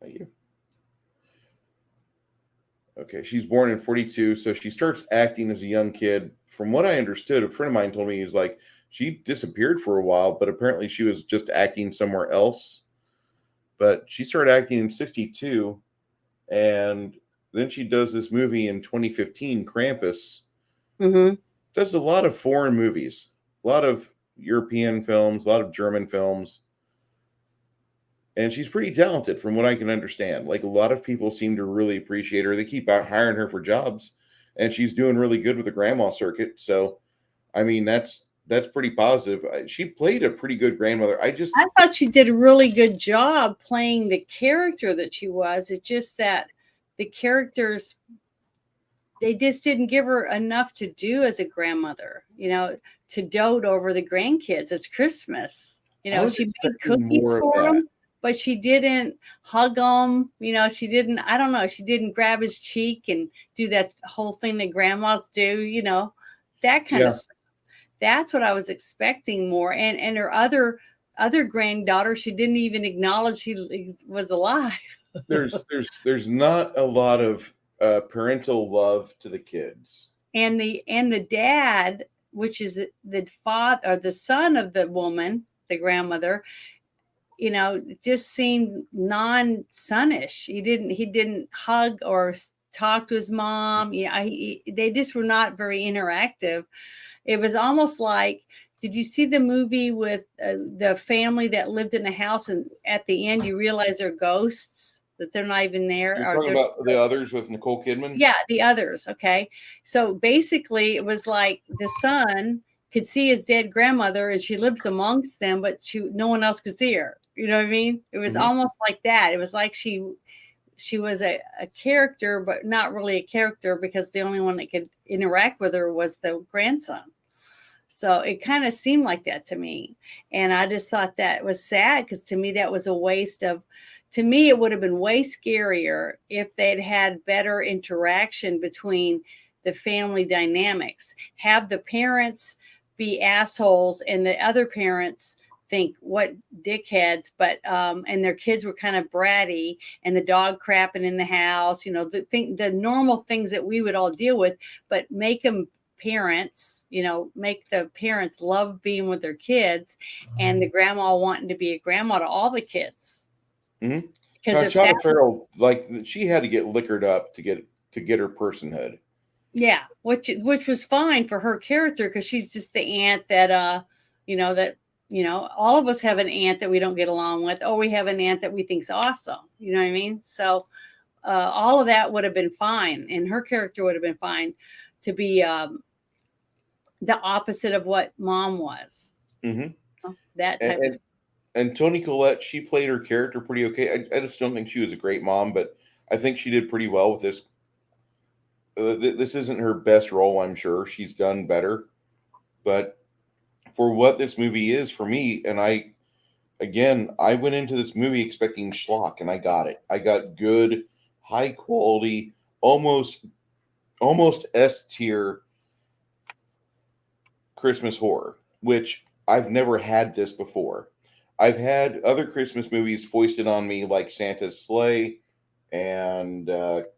You. Okay, she's born in 42, so she starts acting as a young kid. From what I understood, a friend of mine told me he's like she disappeared for a while, but apparently she was just acting somewhere else. But she started acting in 62, and then she does this movie in 2015, Krampus. Mm-hmm. Does a lot of foreign movies, a lot of European films, a lot of German films. And she's pretty talented from what I can understand. Like a lot of people seem to really appreciate her. They keep out hiring her for jobs, and she's doing really good with the grandma circuit. So, I mean, that's pretty positive. She played a pretty good grandmother. I thought she did a really good job playing the character that she was. It's just that the characters, they just didn't give her enough to do as a grandmother, to dote over the grandkids. It's Christmas. She made cookies for them, but she didn't hug them. She didn't, I don't know, she didn't grab his cheek and do that whole thing that grandmas do, that kind of stuff. That's what I was expecting more. And her other granddaughter, she didn't even acknowledge she was alive. there's not a lot of parental love to the kids. And the dad, which is the father or the son of the woman, the grandmother, just seemed non-sonish. He didn't hug or talk to his mom. They just were not very interactive. It was almost like, did you see the movie with the family that lived in a house, and at the end you realize they're ghosts, that they're not even there? You're talking about The Others with Nicole Kidman? Yeah, The Others. Okay. So basically it was like the son could see his dead grandmother and she lives amongst them, but no one else could see her. You know what I mean? It was almost like that. It was like she was a character, but not really a character, because the only one that could interact with her was the grandson. So it kind of seemed like that to me. And I just thought that was sad, because to me, that was a waste of, to me, it would have been way scarier if they'd had better interaction between the family dynamics. Have the parents be assholes and the other parents think what dickheads, but and their kids were kind of bratty, and the dog crapping in the house, the normal things that we would all deal with, but make them parents, make the parents love being with their kids, and the grandma wanting to be a grandma to all the kids. Mm-hmm. Because China Farrell, like, she had to get liquored up to get her personhood. Yeah, which was fine for her character, because she's just the aunt that all of us have an aunt that we don't get along with, or we have an aunt that we think's awesome. You know what I mean? So all of that would have been fine, and her character would have been fine to be the opposite of what mom was. Mm-hmm. That type of. And Toni Collette, she played her character pretty okay. I just don't think she was a great mom, but I think she did pretty well with this. This isn't her best role, I'm sure. She's done better. But for what this movie is for me, and I went into this movie expecting schlock, and I got it. I got good, high quality, almost S tier Christmas horror, which I've never had this before. I've had other Christmas movies foisted on me, like Santa's Sleigh and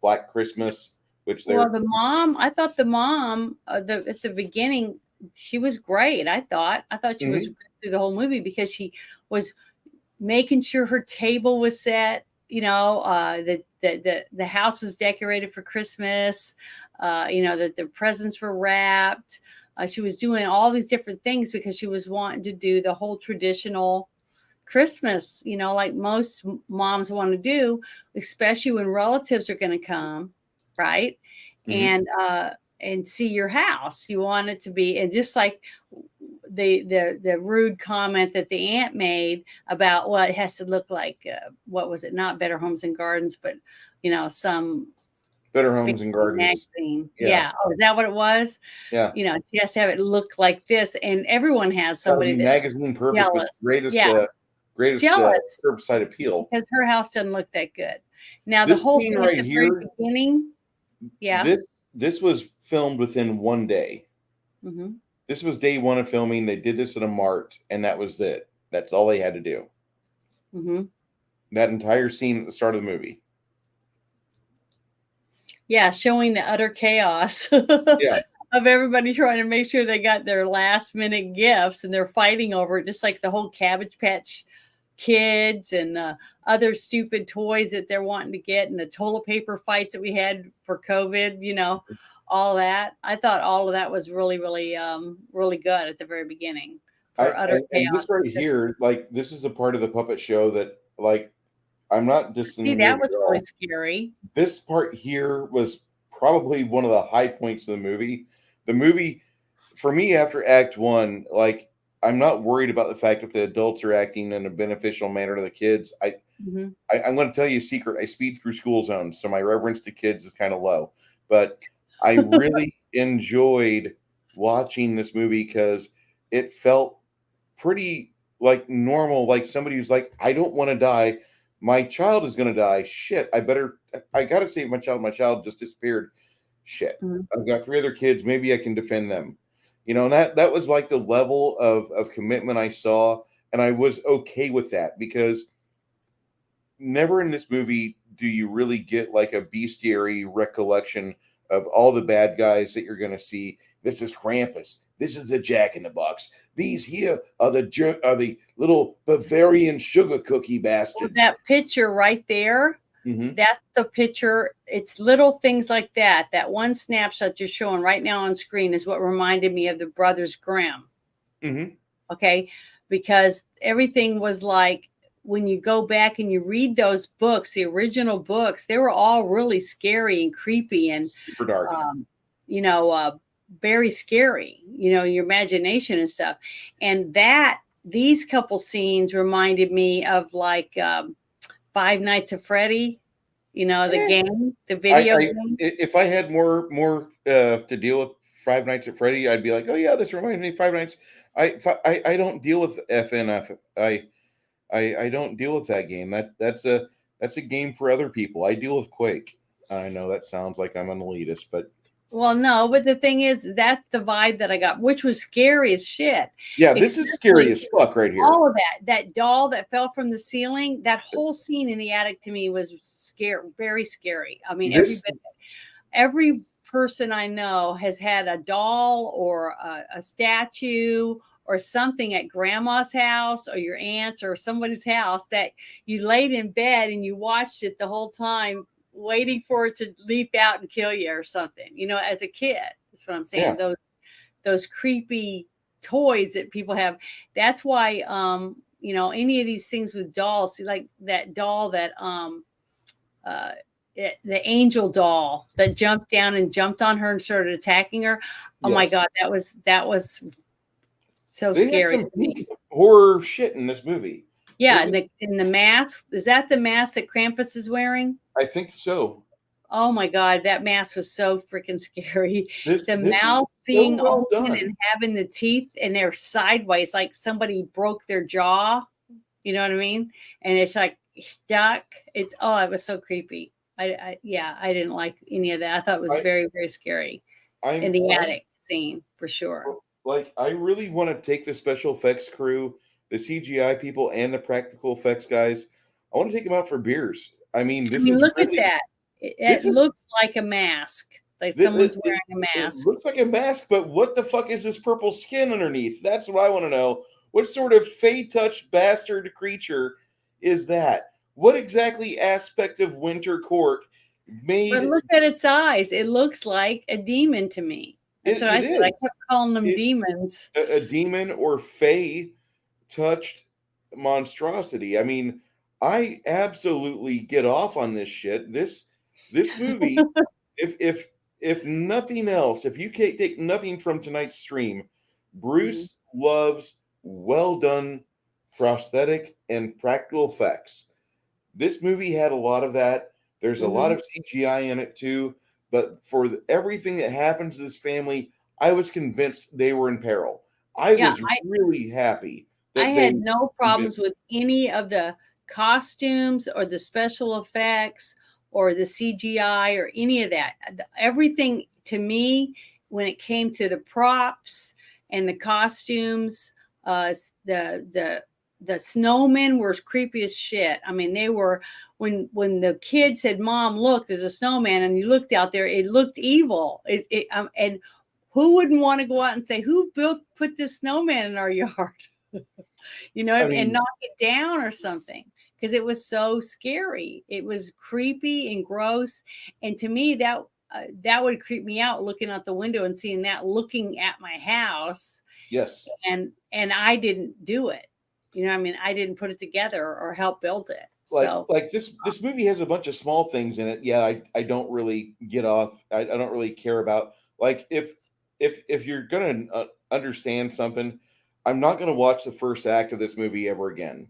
Black Christmas, which they're. Well, I thought the mom at the beginning, she was great. I thought she was good through the whole movie, because she was making sure her table was set. The house was decorated for Christmas. That the presents were wrapped. She was doing all these different things because she was wanting to do the whole traditional Christmas, like most moms want to do, especially when relatives are going to come, right? And see your house. You want it to be, and just like the rude comment that the aunt made about what it has to look like. What was it? Not Better Homes and Gardens, but some Better Homes and Gardens magazine. Yeah. Oh, is that what it was? Yeah. She has to have it look like this, and everyone has somebody that magazine perfect, jealous. Greatest jealous curbside appeal, because her house doesn't look that good. Now the whole thing right at the very beginning. Yeah. This was filmed within one day. Mm-hmm. This was day one of filming. They did this in a mart, and that was it. That's all they had to do. Mm-hmm. That entire scene at the start of the movie. Yeah, showing the utter chaos Yeah. of everybody trying to make sure they got their last minute gifts, and they're fighting over it, just like the whole Cabbage Patch Kids and other stupid toys that they're wanting to get, and the toilet paper fights that we had for COVID, all that. I thought all of that was really, really, really good at the very beginning for utter And this chaos. right here, like, this is a part of the puppet show that, like, I'm not dissing See, the that movie was at really all. scary. This part here was probably one of the high points of the movie. The movie, for me, after Act One, like, I'm not worried about the fact if the adults are acting in a beneficial manner to the kids. Mm-hmm. I'm going to tell you a secret. I speed through school zones, so my reverence to kids is kind of low. But I really enjoyed watching this movie because it felt pretty like normal, like somebody who's like, I don't want to die. My child is going to die. Shit, I got to save my child. My child just disappeared. Shit, Mm-hmm. I've got 3 other kids. Maybe I can defend them. And that was like the level of commitment I saw. And I was okay with that because never in this movie do you really get like a bestiary recollection of all the bad guys that you're going to see. This is Krampus. This is the Jack in the Box. These here are the little Bavarian sugar cookie bastards. That picture right there, that's the picture. It's little things like that. That one snapshot you're showing right now on screen is what reminded me of the Brothers Grimm. Okay, because everything was like, when you go back and you read those books, the original books, they were all really scary and creepy and super dark. Very scary, your imagination and stuff. And these couple scenes reminded me of like Five Nights at Freddy, the game, the video game. If I had more to deal with Five Nights at Freddy, I'd be like, oh yeah, this reminds me of Five Nights. I don't deal with FNF. I don't deal with that game. That's a game for other people. I deal with Quake. I know that sounds like I'm an elitist, but well, no, but the thing is, that's the vibe that I got, which was scary as shit. Yeah, this is scary as fuck right here. All of that doll that fell from the ceiling, that whole scene in the attic to me was scary, very scary. I mean, every person I know has had a doll or a statue or something at grandma's house or your aunt's or somebody's house that you laid in bed and you watched it the whole time, waiting for it to leap out and kill you or something, as a kid. That's what I'm saying. Yeah. Those creepy toys that people have. That's why, any of these things with dolls, see, like that doll that, the angel doll that jumped down and jumped on her and started attacking her. Oh my God. That was so scary to me. Horror shit in this movie. Yeah. In the mask, is that the mask that Krampus is wearing? I think so. Oh my God, that mask was so freaking scary. This mouth being so well open done. and having the teeth and they're sideways, like somebody broke their jaw. You know what I mean? And it's like stuck. It was so creepy. I didn't like any of that. I thought it was very, very scary. In the attic scene, for sure. Like, I really want to take the special effects crew, the CGI people, and the practical effects guys. I want to take them out for beers. I mean, look at that. It looks like a mask. Like someone's wearing a mask. It looks like a mask, but what the fuck is this purple skin underneath? That's what I want to know. What sort of fey-touched bastard creature is that? What exactly aspect of Winter Court made... But look at its eyes. It looks like a demon to me. That's what I said. I kept calling them demons. A demon or fey-touched monstrosity. I mean, I absolutely get off on this shit. This movie, if nothing else, if you can't take nothing from tonight's stream, Bruce loves well done prosthetic and practical effects. This movie had a lot of that. There's a lot of CGI in it too, but for everything that happens to this family, I was convinced they were in peril. I was really happy. I had no problems with any of the costumes or the special effects or the CGI or any of that. Everything to me, when it came to the props and the costumes, the the snowmen were creepy as shit. I mean, they were, when the kid said, "Mom, look, there's a snowman," and you looked out there, it looked evil. And who wouldn't want to go out and say, "Who put this snowman in our yard?" And knock it down or something, because it was so scary. It was creepy and gross. And to me, that would creep me out, looking out the window and seeing that looking at my house. Yes. And I didn't do it. I didn't put it together or help build it. Like this movie has a bunch of small things in it. Yeah, I don't really get off. I don't really care about, like, if you're gonna understand something, I'm not gonna watch the first act of this movie ever again.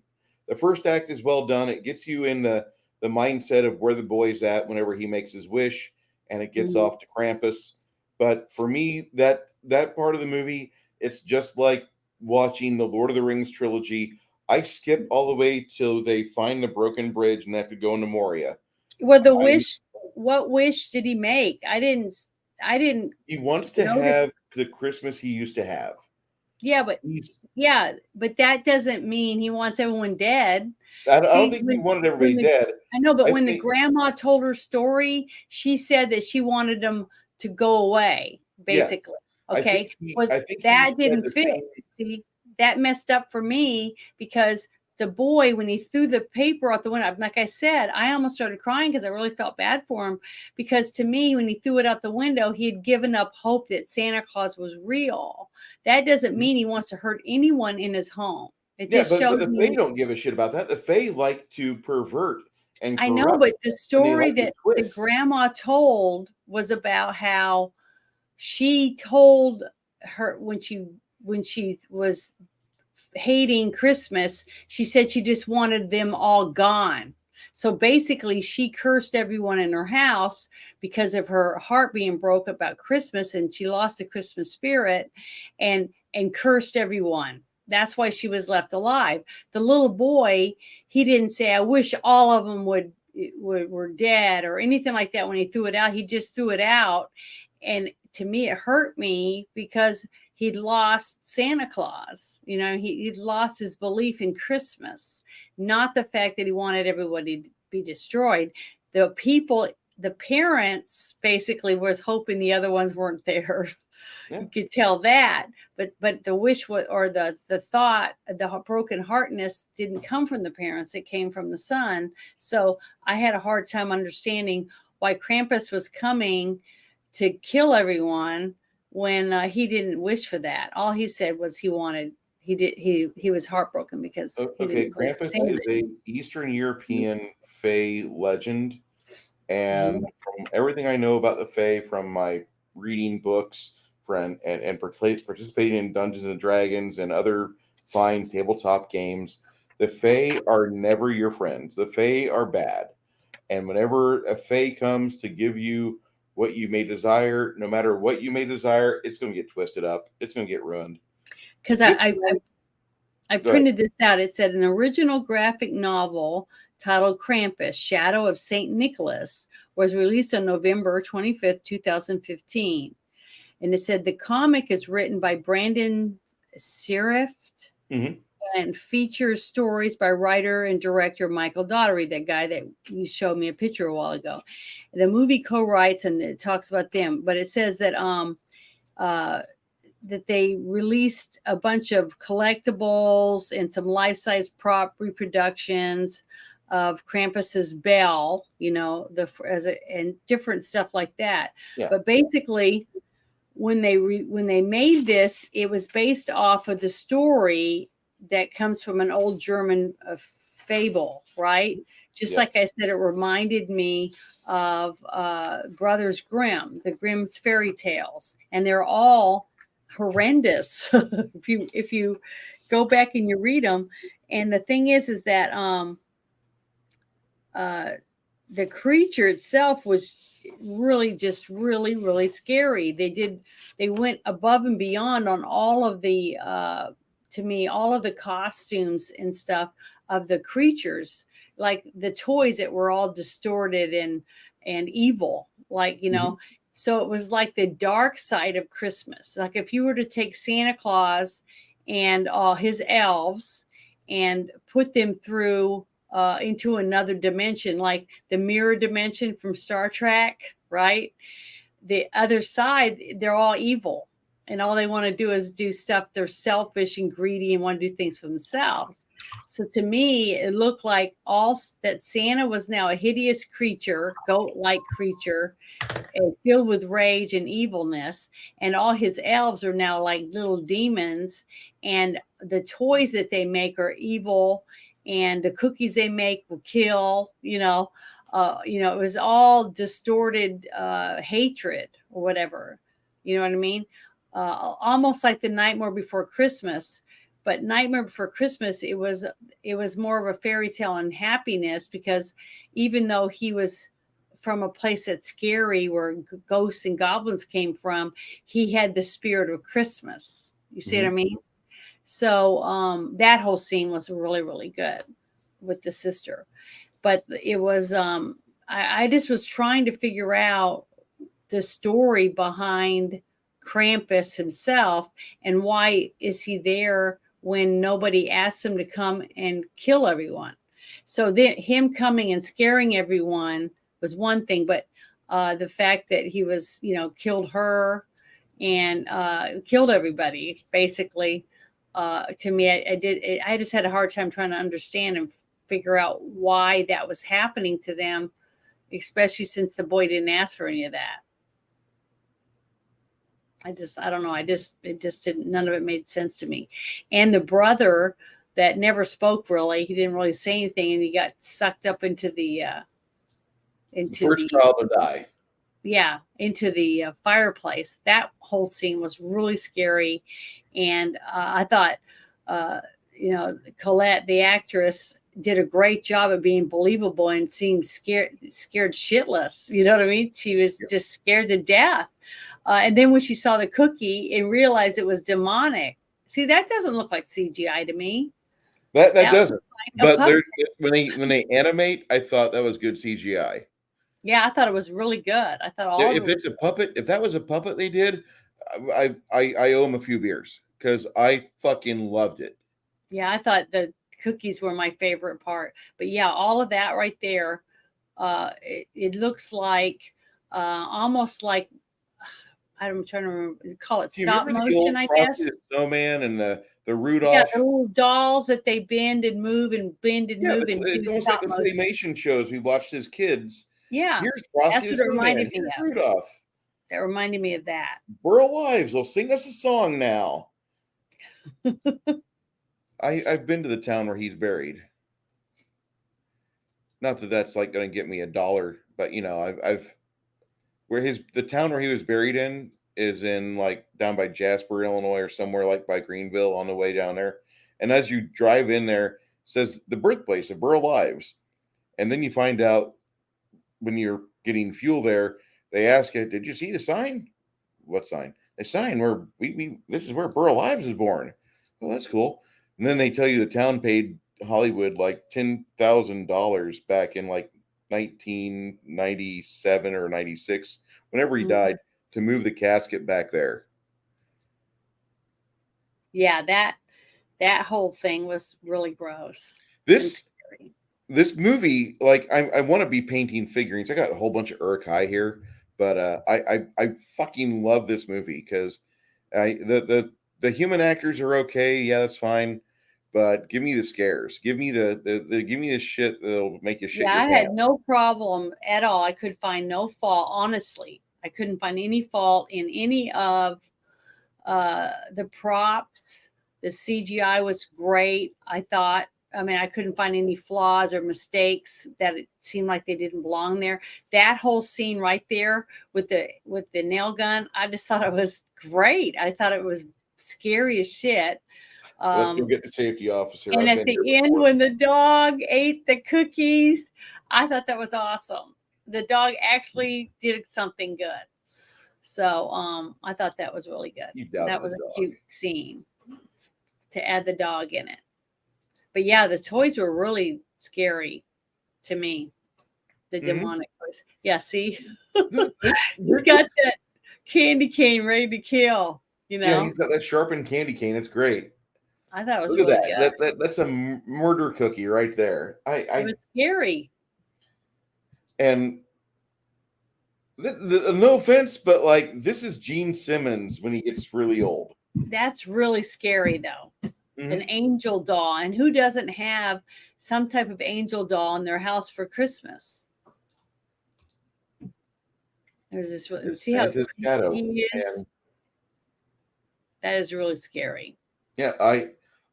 The first act is well done. It gets you in the mindset of where the boy's at whenever he makes his wish, and it gets off to Krampus. But for me, that part of the movie, it's just like watching the Lord of the Rings trilogy. I skip all the way till they find the broken bridge and they have to go into Moria. Well, what wish did he make? I didn't. He wants to have the Christmas he used to have. Yeah, but that doesn't mean he wants everyone dead. I don't think he wanted everybody dead. I know, but when the grandma told her story, she said that she wanted them to go away, basically. Yes. Okay. I think that didn't fit. See, that messed up for me, because the boy, when he threw the paper out the window, like I said, I almost started crying because I really felt bad for him. Because to me, when he threw it out the window, he had given up hope that Santa Claus was real. That doesn't mean he wants to hurt anyone in his home. It just shows but the Fae don't give a shit about that. The Fae like to pervert and corrupt. I know, but the story that the grandma told was about how she told her when she was hating Christmas, she said she just wanted them all gone. So basically, she cursed everyone in her house because of her heart being broke about Christmas, and she lost the Christmas spirit, and cursed everyone. That's why she was left alive. The little boy, he didn't say, "I wish all of them were dead," or anything like that. When he threw it out, he just threw it out. And to me, it hurt me, because he'd lost Santa Claus. He'd lost his belief in Christmas, not the fact that he wanted everybody to be destroyed. The parents basically was hoping the other ones weren't there. Yeah. You could tell that, but the wish or the thought, the broken heartedness didn't come from the parents. It came from the son. So I had a hard time understanding why Krampus was coming to kill everyone when he didn't wish for that. All he said was he was heartbroken because Krampus is a Eastern European Fae legend, and from everything I know about the Fae, from my reading books and participating in Dungeons and Dragons and other fine tabletop games, the Fae are never your friends. The Fae are bad, and whenever a Fae comes to give you what you may desire, no matter what you may desire, it's going to get twisted up. It's going to get ruined. Because I printed this out. It said an original graphic novel titled Krampus, Shadow of St. Nicholas, was released on November 25th, 2015. And it said the comic is written by Brandon Sirift and features stories by writer and director Michael Daugherty, that guy that you showed me a picture a while ago. The movie co-writes, and it talks about them, but it says that that they released a bunch of collectibles and some life-size prop reproductions of Krampus's bell, and different stuff like that. Yeah. But basically, when they made this, it was based off of the story that comes from an old German fable, right? Just like I said, it reminded me of Brothers Grimm, the Grimm's fairy tales, and they're all horrendous if you go back and you read them. And the thing is that the creature itself was really just really scary. They went above and beyond on all of the to me, all of the costumes and stuff of the creatures, like the toys that were all distorted and evil, like, so it was like the dark side of Christmas. Like if you were to take Santa Claus and all his elves and put them through into another dimension, like the mirror dimension from Star Trek, right? The other side, they're all evil. And all they want to do is do stuff. They're selfish and greedy and want to do things for themselves. So to me, it looked like all that Santa was now a hideous creature, goat-like creature, filled with rage and evilness, and all his elves are now like little demons, and the toys that they make are evil, and the cookies they make will kill. It was all distorted hatred or whatever. You know what I mean? Almost like the Nightmare Before Christmas. But Nightmare Before Christmas, it was more of a fairy tale and happiness, because even though he was from a place that's scary where ghosts and goblins came from, he had the spirit of Christmas. You see what I mean? So that whole scene was really, really good with the sister. But it was, I just was trying to figure out the story behind Krampus himself, and why is he there when nobody asked him to come and kill everyone. So him coming and scaring everyone was one thing, but the fact that he was, killed her and killed everybody, basically, to me, I just had a hard time trying to understand and figure out why that was happening to them, especially since the boy didn't ask for any of that. I don't know. It just didn't, none of it made sense to me. And the brother that never spoke really, he didn't really say anything, and he got sucked up into the, first child to die. Yeah, into the fireplace. That whole scene was really scary. And I thought, Colette, the actress, did a great job of being believable and seemed scared shitless. You know what I mean? She was just scared to death. And then when she saw the cookie and realized it was demonic, see, that doesn't look like CGI to me. That doesn't. Like, but when they animate, I thought that was good CGI. Yeah, I thought it was really good. I thought if it's a puppet, if that was a puppet they did, I owe them a few beers, because I fucking loved it. Yeah, I thought the cookies were my favorite part. But yeah, all of that right there, it looks like almost like, I'm trying to remember, call it stop motion, I guess. The snowman and the Rudolph. Yeah, the little dolls that they bend and move and bend and move and it's almost like the claymation shows we watched as kids. Yeah, here's Frosty that's what it reminded me of. Rudolph. That reminded me of that. We're alive. They'll sing us a song now. I've been to the town where he's buried. Not that that's like going to get me $1, but I've the town where he was buried in is in like down by Jasper, Illinois, or somewhere like by Greenville on the way down there. And as you drive in there, it says the birthplace of Burl Ives. And then you find out when you're getting fuel there, they ask you, did you see the sign? What sign? The sign where this is where Burl Ives was born. Oh, that's cool. And then they tell you the town paid Hollywood like $10,000 back in like 1997 or 96, whenever he died, to move the casket back there. Yeah, that whole thing was really gross. This movie, like, I want to be painting figurines. I got a whole bunch of Uruk-hai here, but I fucking love this movie because the human actors are okay. Yeah, that's fine. But give me the scares. Give me give me the shit that'll make you shit. Yeah, I had no problem at all. I could find no fault. Honestly, I couldn't find any fault in any of the props. The CGI was great. I thought. I mean, I couldn't find any flaws or mistakes that it seemed like they didn't belong there. That whole scene right there with the nail gun, I just thought it was great. I thought it was scary as shit. Let's go get the safety officer. And at the end, when the dog ate the cookies, I thought that was awesome. The dog actually did something good. So I thought that was really good. That was a cute scene to add the dog in it. But yeah, the toys were really scary to me. The demonic toys. Yeah, see? He's got that candy cane ready to kill, Yeah, he's got that sharpened candy cane. It's great. I thought it was Look at really that. good. That's a murder cookie right there. It was scary. And no offense, but like this is Gene Simmons when he gets really old. That's really scary, though. Mm-hmm. An angel doll, and who doesn't have some type of angel doll in their house for Christmas? There's this. See how shadow. he is. And that is really scary. Yeah,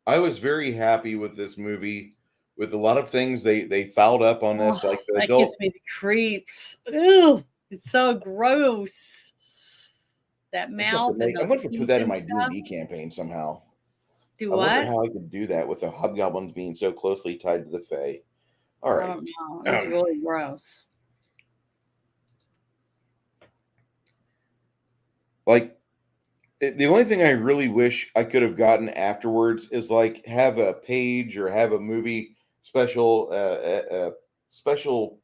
I was very happy with this movie. With a lot of things they fouled up on this, like the that adult. gives me the creeps. Ew, it's so gross. That mouth and I'm those going to teeth put that in and my stuff. D&D campaign somehow. Do I wonder what? how I could do that with the hobgoblins being so closely tied to the Fae. All I right. don't know. It's really gross. Like the only thing I really wish I could have gotten afterwards is like have a page or have a movie special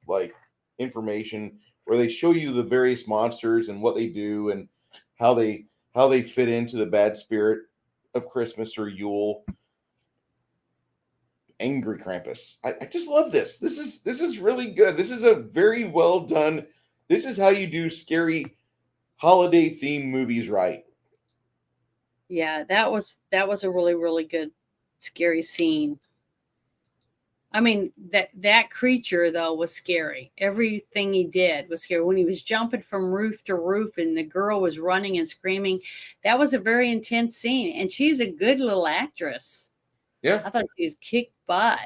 like information where they show you the various monsters and what they do and how they fit into the bad spirit of Christmas or Yule. Angry Krampus. I just love this. This is really good. This is a very well done. This is how you do scary holiday themed movies right. Yeah, that was a really, really good scary scene. I mean, that creature though was scary. Everything he did was scary. When he was jumping from roof to roof and the girl was running and screaming, that was a very intense scene. And she's a good little actress. Yeah. I thought she was kicked butt.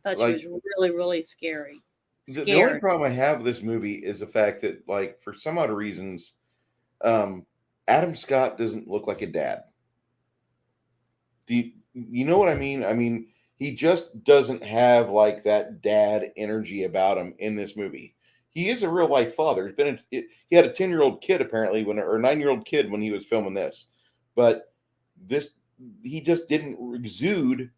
I thought she was really, really scary. The only problem I have with this movie is the fact that, like, for some odd reasons, Adam Scott doesn't look like a dad. Do you know what I mean? I mean, he just doesn't have like that dad energy about him in this movie. He is a real life father. He had a 10-year-old kid apparently or 9-year-old kid when he was filming this, but he just didn't exude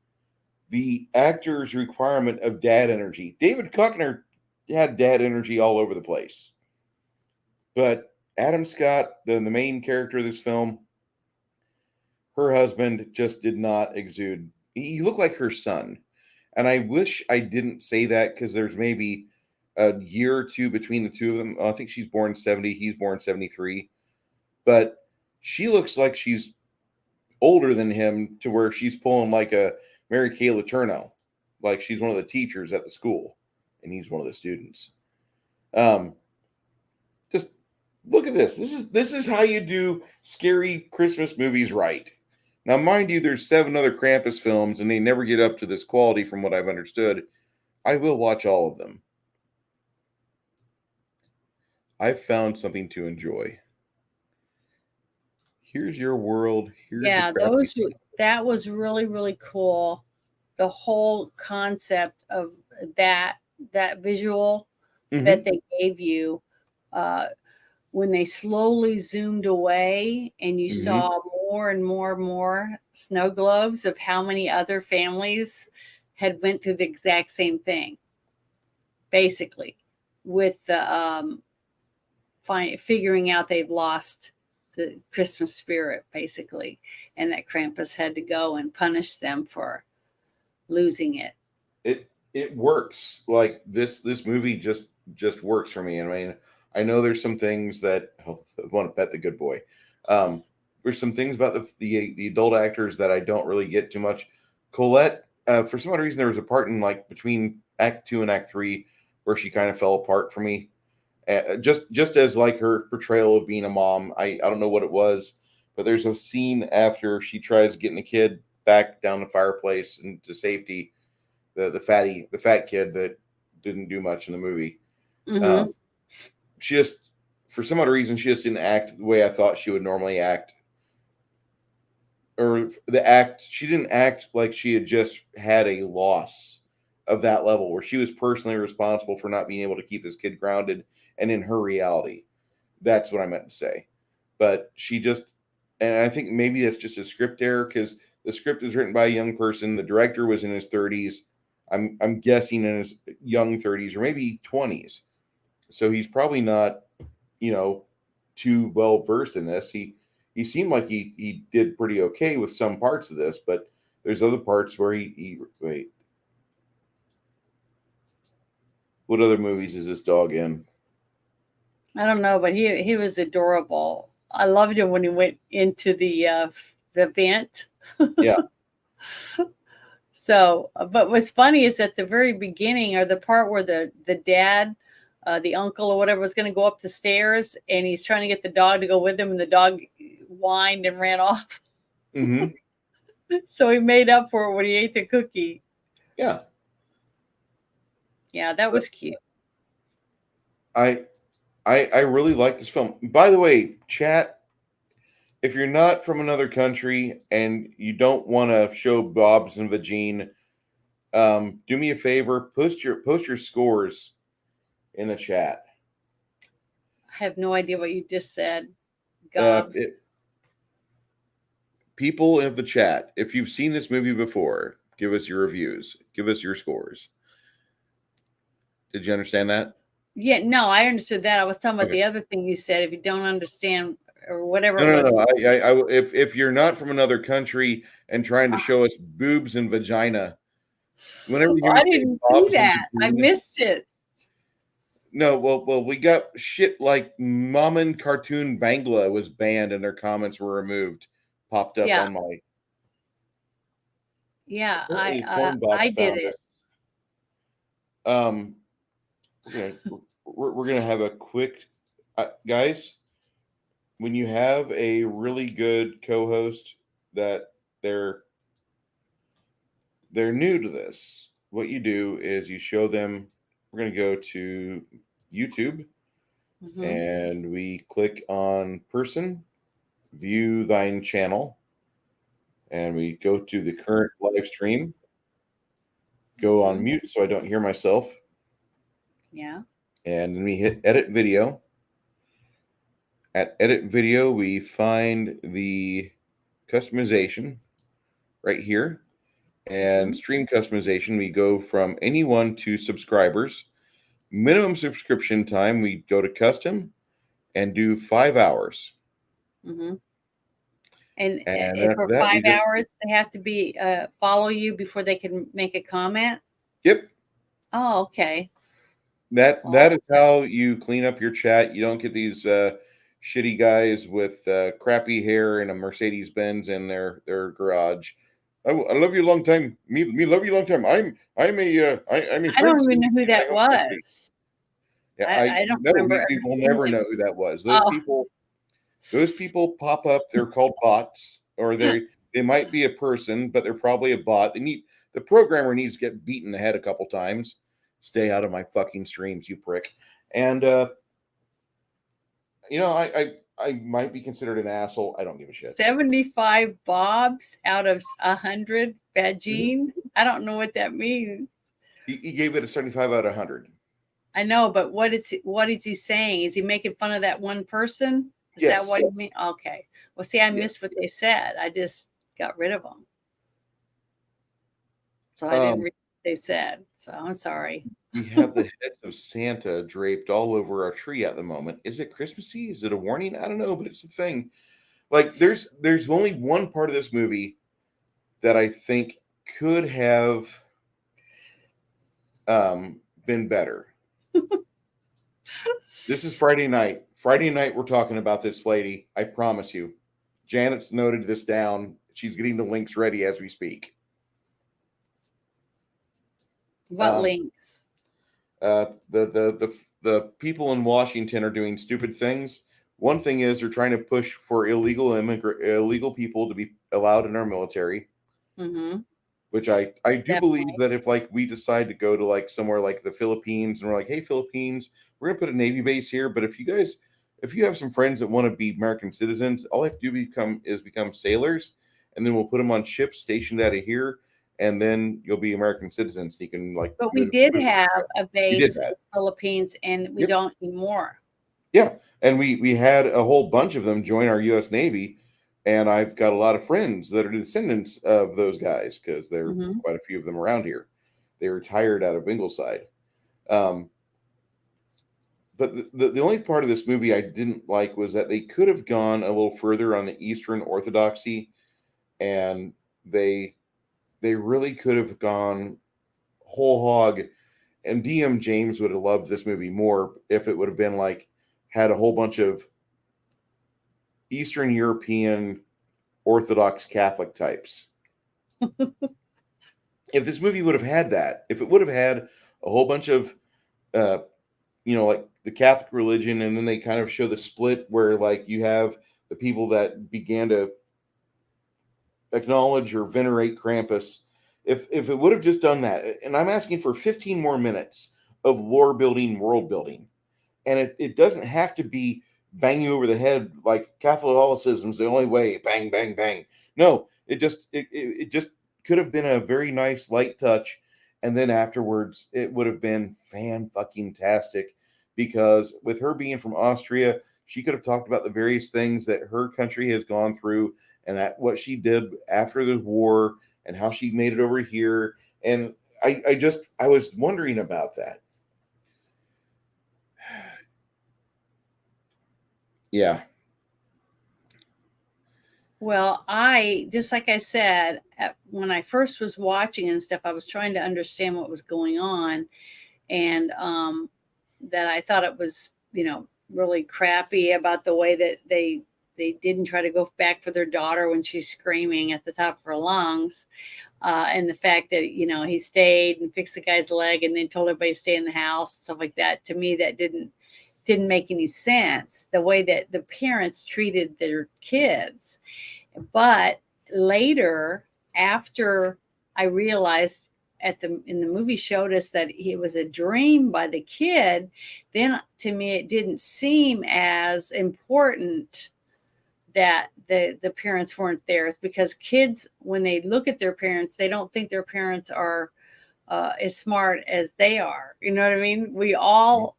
the actor's requirement of dad energy. David Kuckner had dad energy all over the place, but Adam Scott, the main character of this film, her husband just did not exude. He looked like her son. And I wish I didn't say that because there's maybe a year or two between the two of them. I think she's born 70, he's born 73. But she looks like she's older than him to where she's pulling like a Mary Kay Letourneau. Like she's one of the teachers at the school and he's one of the students. Just look at this. This is how you do scary Christmas movies right. Now, mind you, there's 7 other Krampus films, and they never get up to this quality from what I've understood. I will watch all of them. I've found something to enjoy. Here's your world. Here's that was really, really cool. The whole concept of that visual that they gave you when they slowly zoomed away and you saw more and more snow globes of how many other families had went through the exact same thing, basically, with the figuring out they've lost the Christmas spirit, basically, and that Krampus had to go and punish them for losing it. It works. Like this movie just works for me. I mean, I know there's some things that I want to bet the good boy. There's some things about the adult actors that I don't really get too much. Colette, for some odd reason, there was a part in like between Act 2 and Act 3 where she kind of fell apart for me. Just as like her portrayal of being a mom. I don't know what it was, but there's a scene after she tries getting the kid back down the fireplace and to safety. The fat kid that didn't do much in the movie. She just, for some other reason, she just didn't act the way I thought she would normally act. She didn't act like she had just had a loss of that level where she was personally responsible for not being able to keep this kid grounded and in her reality. That's what I meant to say. But she just, and I think maybe that's just a script error because the script was written by a young person. The director was in his 30s. I'm guessing in his young 30s or maybe 20s. So he's probably not, too well versed in this. He seemed like he did pretty okay with some parts of this, but There's other parts where he wait. What other movies is this dog in? I don't know, but he was adorable. I loved him when he went into the vent. Yeah. So, but what's funny is at the very beginning, or the part where the dad, the uncle or whatever, was going to go up the stairs, and he's trying to get the dog to go with him, and the dog whined and ran off. Mm-hmm. So he made up for it when he ate the cookie. Yeah. Yeah, that was cute. I really like this film. By the way, chat, if you're not from another country and you don't want to show Bob's and Vagine, do me a favor, post your scores in the chat. I have no idea what you just said. Gobs. People in the chat, if you've seen this movie before, give us your reviews. Give us your scores. Did you understand that? Yeah, no, I understood that. I was talking about Okay. the other thing you said. If you don't understand or whatever No, it was. no. If you're not from another country and trying to show us boobs and vagina, whenever you hear me I say didn't see Bob's and that. I Vagine- missed it. No, well, we got shit like Maman Cartoon Bangla was banned and their comments were removed. Popped up Yeah. on my. Yeah, Apparently I Pornbox did found it. us. We're gonna have a quick guys. When you have a really good co-host that they're new to this, what you do is you show them. We're gonna go to YouTube. Mhm. And we click on person, view thine channel, and we go to the current live stream, go on mute so I don't hear myself, Yeah. and then we hit edit video. At edit video, we find the customization right here, and stream customization, we go from anyone to subscribers. Minimum subscription time, we go to custom and do 5 hours. Mm-hmm. And for that 5 hours, they have to be follow you before they can make a comment. Yep. Oh, okay. That is how you clean up your chat. You don't get these shitty guys with crappy hair and a Mercedes Benz in their garage. I love you a long time. Me love you a long time. I'm a I don't even know who that was. Yeah, I don't no, remember. we will never know who that was. Those people pop up. They're called bots, or they might be a person, but they're probably a bot. The programmer needs to get beaten in the head a couple times. Stay out of my fucking streams, you prick. And I might be considered an asshole. I don't give a shit. 75 bobs out of 100 vagine. I don't know what that means. He gave it a 75 out of 100. I know, but what is he saying? Is he making fun of that one person? Is that what you mean? Okay. Well, see, I missed what they said. I just got rid of them. So I didn't read what they said. So I'm sorry. We have the heads of Santa draped all over our tree at the moment. Is it Christmassy? Is it a warning? I don't know, but it's a thing. Like there's only one part of this movie that I think could have been better. This is Friday night. Friday night, we're talking about this lady. I promise you. Janet's noted this down. She's getting the links ready as we speak. What links? The people in Washington are doing stupid things. One thing is they're trying to push for illegal people to be allowed in our military. Mm-hmm. Which I do believe that if like we decide to go to like somewhere like the Philippines and we're like, hey Philippines, we're gonna put a Navy base here, but if you have some friends that want to be American citizens, all they have to do is become sailors, and then we'll put them on ships stationed out of here, and then you'll be American citizens. You can like. But we did have a base in the Philippines, and we don't anymore. Yeah, and we had a whole bunch of them join our U.S. Navy. And I've got a lot of friends that are descendants of those guys because there are quite a few of them around here. They retired out of Ingleside. But the only part of this movie I didn't like was that they could have gone a little further on the Eastern Orthodoxy, and they they really could have gone whole hog, and DM James would have loved this movie more if it would have been like had a whole bunch of Eastern European Orthodox Catholic types. If this movie would have had that, if it would have had a whole bunch of, like the Catholic religion, and then they kind of show the split where like you have the people that began to acknowledge or venerate Krampus. If it would have just done that, and I'm asking for 15 more minutes of lore building, world building, and it doesn't have to be bang you over the head like Catholicism's the only way, bang, bang, bang. No, it just could have been a very nice light touch, and then afterwards it would have been fan-fucking-tastic, because with her being from Austria, she could have talked about the various things that her country has gone through and that what she did after the war and how she made it over here. And I was wondering about that. Yeah. Well, just like I said, when I first was watching and stuff, I was trying to understand what was going on, and that I thought it was, really crappy about the way that they didn't try to go back for their daughter when she's screaming at the top of her lungs, and the fact that he stayed and fixed the guy's leg and then told everybody to stay in the house, stuff like that. To me, that didn't make any sense, the way that the parents treated their kids. But later, after I realized in the movie showed us that it was a dream by the kid, then to me it didn't seem as important that the parents weren't theirs, because kids, when they look at their parents, they don't think their parents are as smart as they are. You know what I mean? We all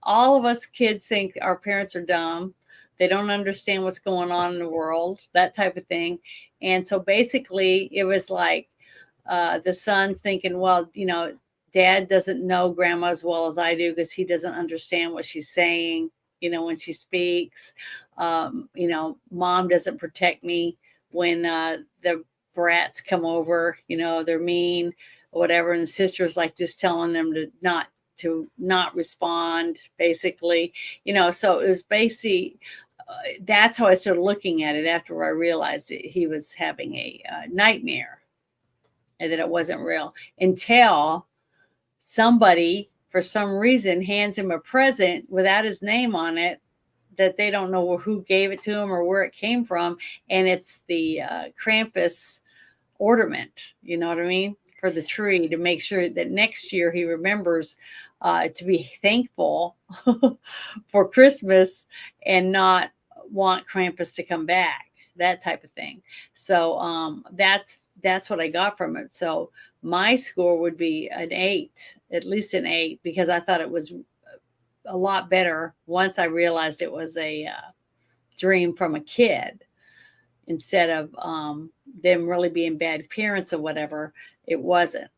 of us kids think our parents are dumb. They don't understand what's going on in the world, that type of thing. And so basically it was like the son thinking, well, dad doesn't know grandma as well as I do because he doesn't understand what she's saying, when she speaks. Mom doesn't protect me when the brats come over, they're mean or whatever. And the sister's like just telling them to not respond, basically. So it was basically, that's how I started looking at it after I realized he was having a nightmare and that it wasn't real, until somebody, for some reason, hands him a present without his name on it, that they don't know who gave it to him or where it came from. And it's the Krampus ornament, you know what I mean, for the tree, to make sure that next year he remembers to be thankful for Christmas and not want Krampus to come back, that type of thing. So that's what I got from it. So my score would be an 8, at least an 8, because I thought it was a lot better once I realized it was a dream from a kid, instead of them really being bad parents or whatever. It wasn't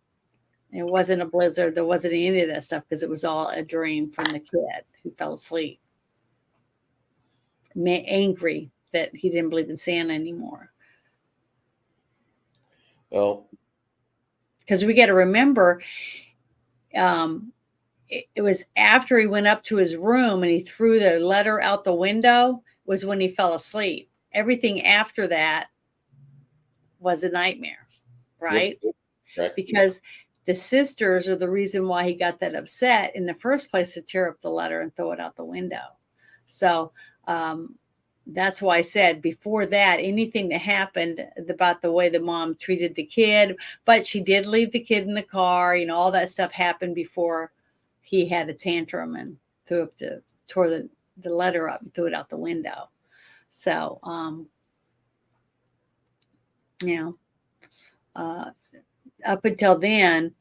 a blizzard. There wasn't any of that stuff, because it was all a dream from the kid who fell asleep, angry that he didn't believe in Santa anymore. Well, because we got to remember, it was after he went up to his room and he threw the letter out the window was when he fell asleep. Everything after that was a nightmare, right? Yep. Right. Because the sisters are the reason why he got that upset in the first place, to tear up the letter and throw it out the window. So that's why I said before that, anything that happened about the way the mom treated the kid, but she did leave the kid in the car, all that stuff happened before he had a tantrum and tore the letter up and threw it out the window. So, up until then,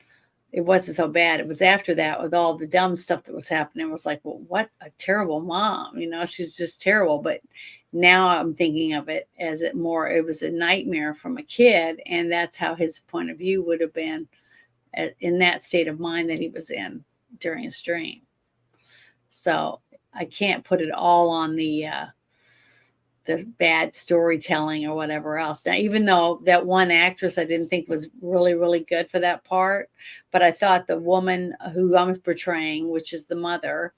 it wasn't so bad. It was after that, with all the dumb stuff that was happening, it was like, well, what a terrible mom, she's just terrible. But now I'm thinking of it as it was a nightmare from a kid. And that's how his point of view would have been in that state of mind that he was in during his dream. So I can't put it all on the the bad storytelling or whatever else. Now, even though that one actress I didn't think was really, really good for that part, but I thought the woman who I was portraying, which is the mother,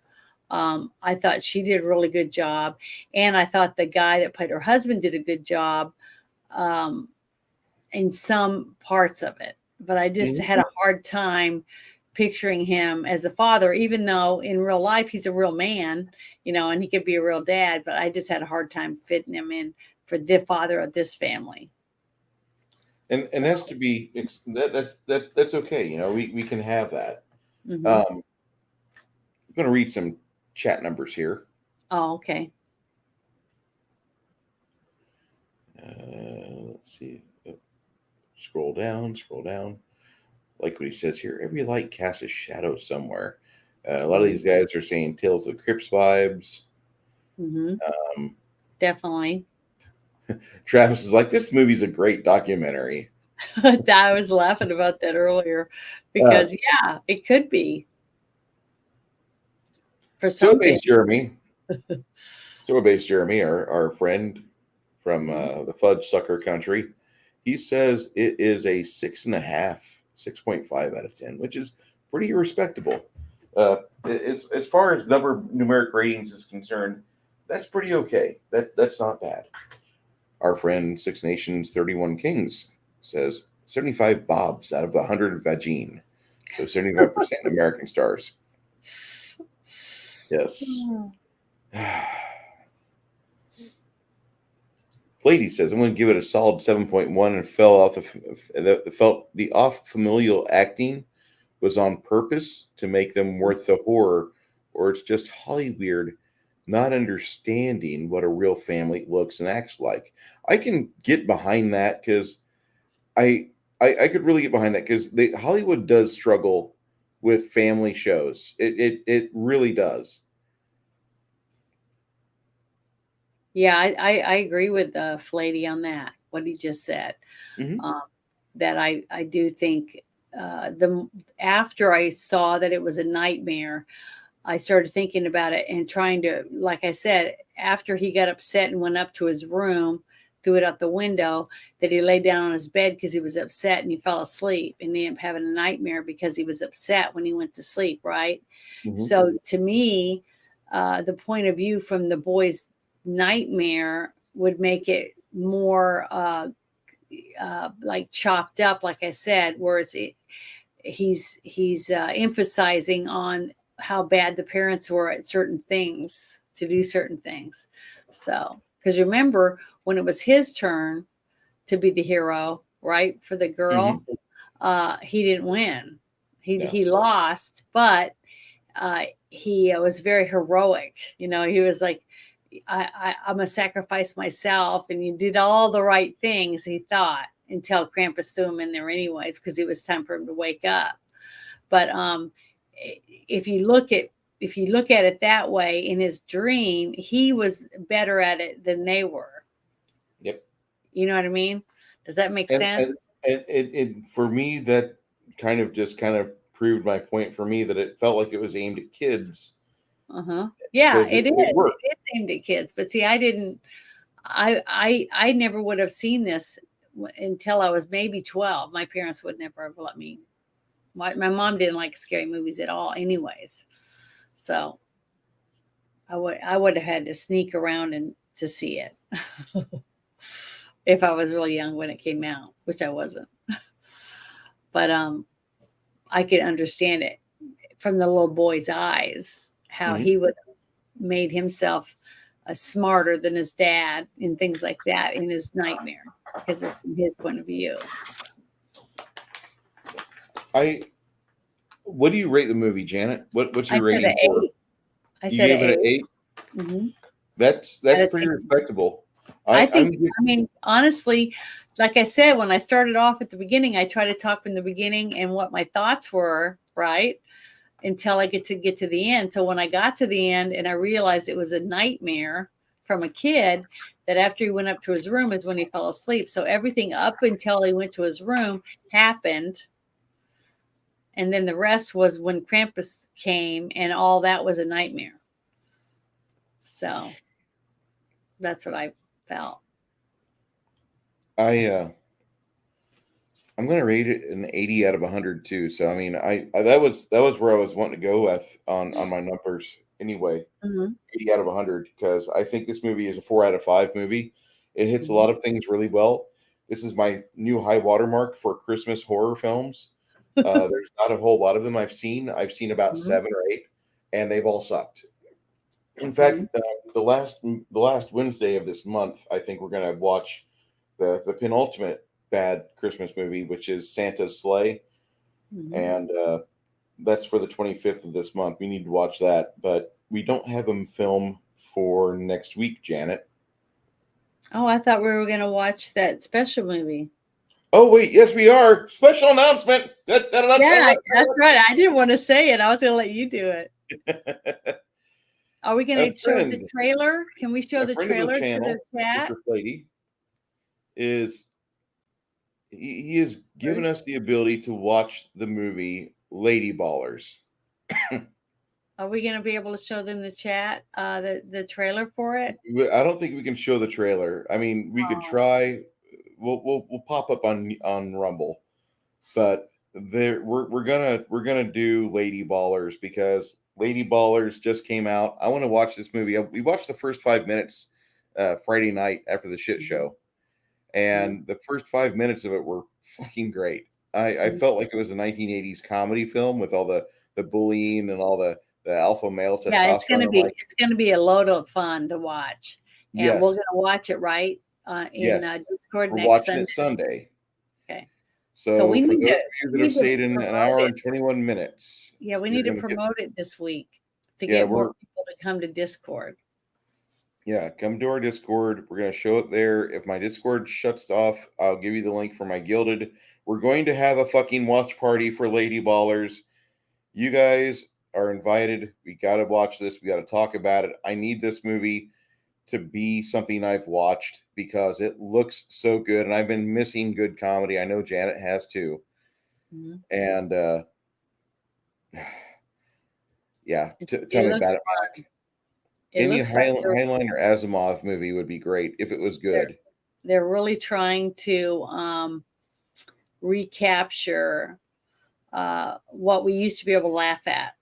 I thought she did a really good job. And I thought the guy that played her husband did a good job in some parts of it. But I just had a hard time picturing him as the father, even though in real life he's a real man, and he could be a real dad. But I just had a hard time fitting him in for the father of this family. And that's to be that's okay. We can have that. Mm-hmm. I'm going to read some chat numbers here. Oh, okay. Let's see. Scroll down. Like what he says here, every light casts a shadow somewhere. A lot of these guys are saying Tales of the Crypts vibes. Mm-hmm. Definitely. Travis is like, this movie's a great documentary. I was laughing about that earlier because, yeah, it could be. For some Jeremy, our friend from the Fudge Sucker Country, he says it is a 6.5, 6.5 out of 10, which is pretty respectable. As far as numeric ratings is concerned, that's pretty okay. That's not bad. Our friend Six Nations 31 Kings says 75 bobs out of 100 vagine. So 75% American stars. Yes. Lady says, I'm going to give it a solid 7.1 and felt the off familial acting was on purpose to make them worth the horror, or it's just Holly weird, not understanding what a real family looks and acts like. I can get behind that because I could really get behind that because Hollywood does struggle with family shows. It really does. Yeah, I agree with Flady on that. What he just said. Mm-hmm. That I do think after I saw that it was a nightmare, I started thinking about it and trying to, like I said, after he got upset and went up to his room, threw it out the window, that he laid down on his bed because he was upset and he fell asleep and he ended up having a nightmare because he was upset when he went to sleep, right? Mm-hmm. So to me, the point of view from the boy's nightmare would make it more like chopped up, like I said, where he's emphasizing on how bad the parents were at certain things, to do certain things. So, because remember when it was his turn to be the hero, right, for the girl, he didn't win. He lost, but he was very heroic. He was like, I'm gonna sacrifice myself, and you did all the right things, he thought, until Krampus threw him in there anyways, because it was time for him to wake up. But if you look at it that way, in his dream, he was better at it than they were. Yep. You know what I mean? Does that make sense? And for me, that kind of proved my point for me, that it felt like it was aimed at kids. Yeah, it is. It is aimed at kids. But see, I never would have seen this until I was maybe 12. My parents would never have let me. My mom didn't like scary movies at all anyways. So I would have had to sneak around and to see it if I was really young when it came out, which I wasn't. But I could understand it from the little boy's eyes, how he would have made himself smarter than his dad and things like that in his nightmare, because it's from his point of view. What do you rate the movie, Janet? What's your rating for it? I said you gave it an 8. Mm-hmm. That's pretty respectable. I mean, honestly, like I said, when I started off at the beginning, I try to talk from the beginning and what my thoughts were, right? Until I get to the end. So when I got to the end and I realized it was a nightmare from a kid, that after he went up to his room is when he fell asleep. So everything up until he went to his room happened. And then the rest was when Krampus came, and all that was a nightmare. So that's what I felt. I'm gonna rate it an 80 out of 100 too. So I mean, that was where I was wanting to go with on my numbers anyway. Mm-hmm. 80 out of 100 because I think this movie is a 4 out of 5 movie. It hits a Mm-hmm. lot of things really well. This is my new high watermark for Christmas horror films. There's not a whole lot of them I've seen. I've seen about Mm-hmm. 7 or 8, and they've all sucked. In Mm-hmm. fact, the last Wednesday of this month, I think we're gonna watch the penultimate bad Christmas movie, which is Santa's Sleigh, Mm-hmm. and that's for the 25th of this month. We need to watch that, but we don't have them film for next week, Janet. Oh, I thought we were going to watch that special movie. Oh wait, yes we are. Special announcement. Yeah, that's right. I didn't want to say it. I was going to let you do it. Are we going to show the trailer? Can we show a the friend of the trailer to channel, the chat? Mr. Flady, is he has given us the ability to watch the movie Lady Ballers. Are we going to be able to show them the chat, the trailer for it? I don't think we can show the trailer. I mean, we could try. We'll pop up on Rumble, but we're gonna do Lady Ballers because Lady Ballers just came out. I want to watch this movie. We watched the first 5 minutes Friday night after the shit show, and the first 5 minutes of it were fucking great. I felt like it was a 1980s comedy film with all the bullying and all the alpha male testosterone. Yeah, it's gonna be a load of fun to watch, and yes. we're gonna watch it right in Discord we're next watching Sunday. it Sunday. Okay. So we for those of you that have stayed in an hour and 21 minutes. Yeah, we need to promote it this week to get more people to come to Discord. Yeah, come to our Discord. We're going to show it there. If my Discord shuts off, I'll give you the link for my Gilded. We're going to have a fucking watch party for Lady Ballers. You guys are invited. We got to watch this. We got to talk about it. I need this movie to be something I've watched because it looks so good, and I've been missing good comedy. I know Janet has too. Mm-hmm. And yeah, tell me about it. Any Heinlein or Asimov movie would be great if it was good. They're really trying to recapture what we used to be able to laugh at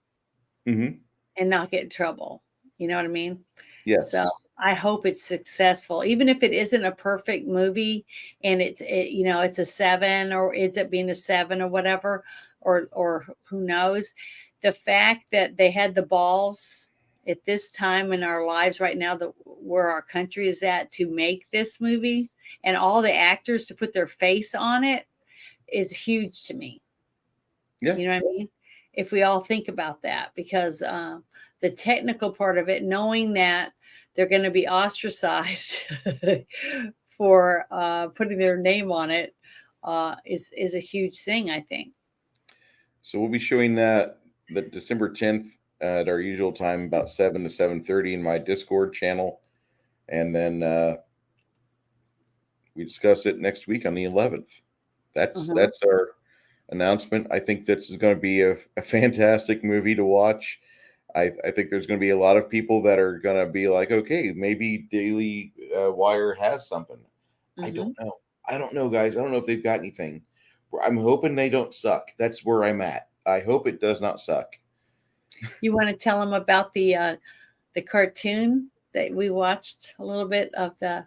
and not get in trouble. You know what I mean? Yes. So I hope it's successful, even if it isn't a perfect movie and it's a 7 or ends up being a 7 or whatever, or who knows. The fact that they had the balls at this time in our lives right now, where our country is at, to make this movie and all the actors to put their face on it is huge to me. Yeah. You know what I mean? If we all think about that, because the technical part of it, knowing that they're going to be ostracized for putting their name on it is a huge thing, I think. So we'll be showing that the December 10th at our usual time, about 7 to 7:30 in my Discord channel. And then we discuss it next week on the 11th. That's our announcement. I think this is going to be a fantastic movie to watch. I think there's going to be a lot of people that are going to be like, okay, maybe Daily Wire has something. I don't know. I don't know, guys. I don't know if they've got anything. I'm hoping they don't suck. That's where I'm at. I hope it does not suck. You want to tell them about the cartoon that we watched a little bit of the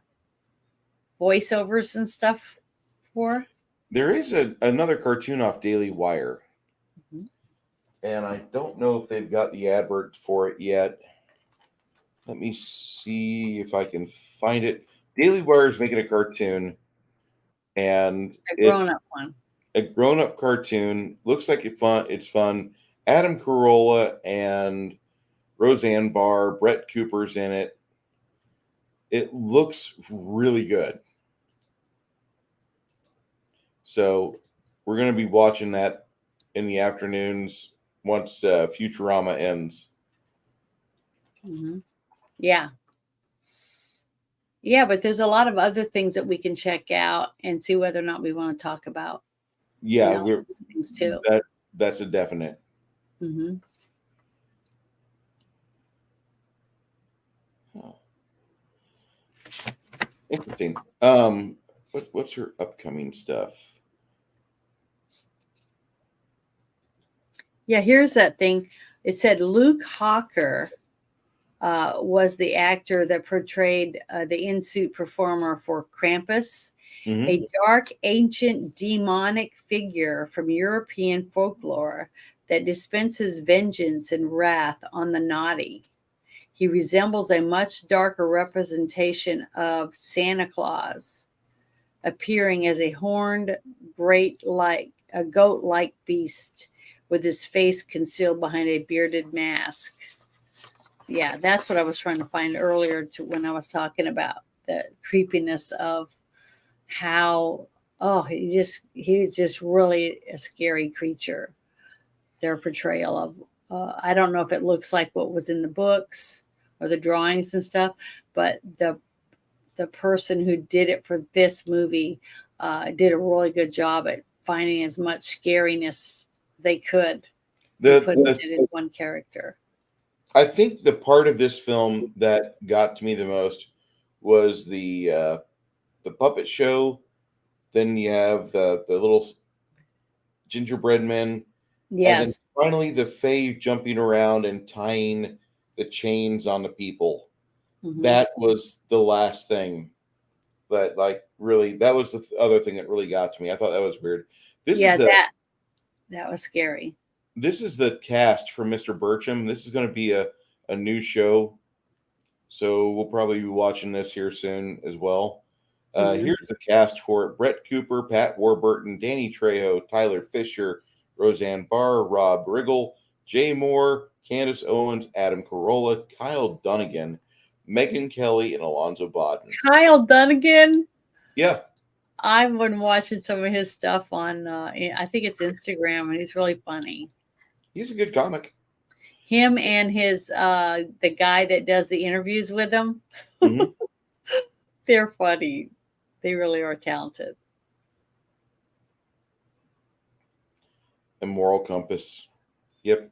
voiceovers and stuff for? There is another cartoon off Daily Wire. And I don't know if they've got the advert for it yet. Let me see if I can find it. Daily Wire is making a cartoon. And a grown-up one. A grown-up cartoon. Looks like it's fun. Adam Carolla and Roseanne Barr, Brett Cooper's in it. It looks really good. So we're going to be watching that in the afternoons once Futurama ends. Yeah. Yeah, but there's a lot of other things that we can check out and see whether or not we want to talk about. Yeah, those things too. That's a definite. Interesting. What's her upcoming stuff? Yeah, here's that thing. It said Luke Hawker was the actor that portrayed the in-suit performer for Krampus, a dark, ancient, demonic figure from European folklore that dispenses vengeance and wrath on the naughty. He resembles a much darker representation of Santa Claus, appearing as a horned, goat-like beast with his face concealed behind a bearded mask. Yeah, that's what I was trying to find earlier when I was talking about the creepiness of how he was just really a scary creature. Their portrayal of I don't know if it looks like what was in the books or the drawings and stuff, but the person who did it for this movie did a really good job at finding as much scariness they could and putting it in one character. I think the part of this film that got to me the most was the puppet show. Then you have the little gingerbread men, and then Yes. finally the Fae jumping around and tying the chains on the people. Mm-hmm. That was the last thing that, like, really, that was the other thing that really got to me. I thought that was weird. That was scary. This is the cast for Mr. Burcham. This is going to be a new show, so we'll probably be watching this here soon as well. Here's the cast for it: Brett Cooper, Pat Warburton, Danny Trejo, Tyler Fisher, Roseanne Barr, Rob Riggle, Jay Moore, Candace Owens, Adam Carolla, Kyle Dunnigan, Megan Kelly, and Alonzo Bodden. Kyle Dunnigan? Yeah. I've been watching some of his stuff on, I think it's Instagram, and he's really funny. He's a good comic. Him and his, the guy that does the interviews with him, they're funny. They really are talented. And Moral Compass. Yep.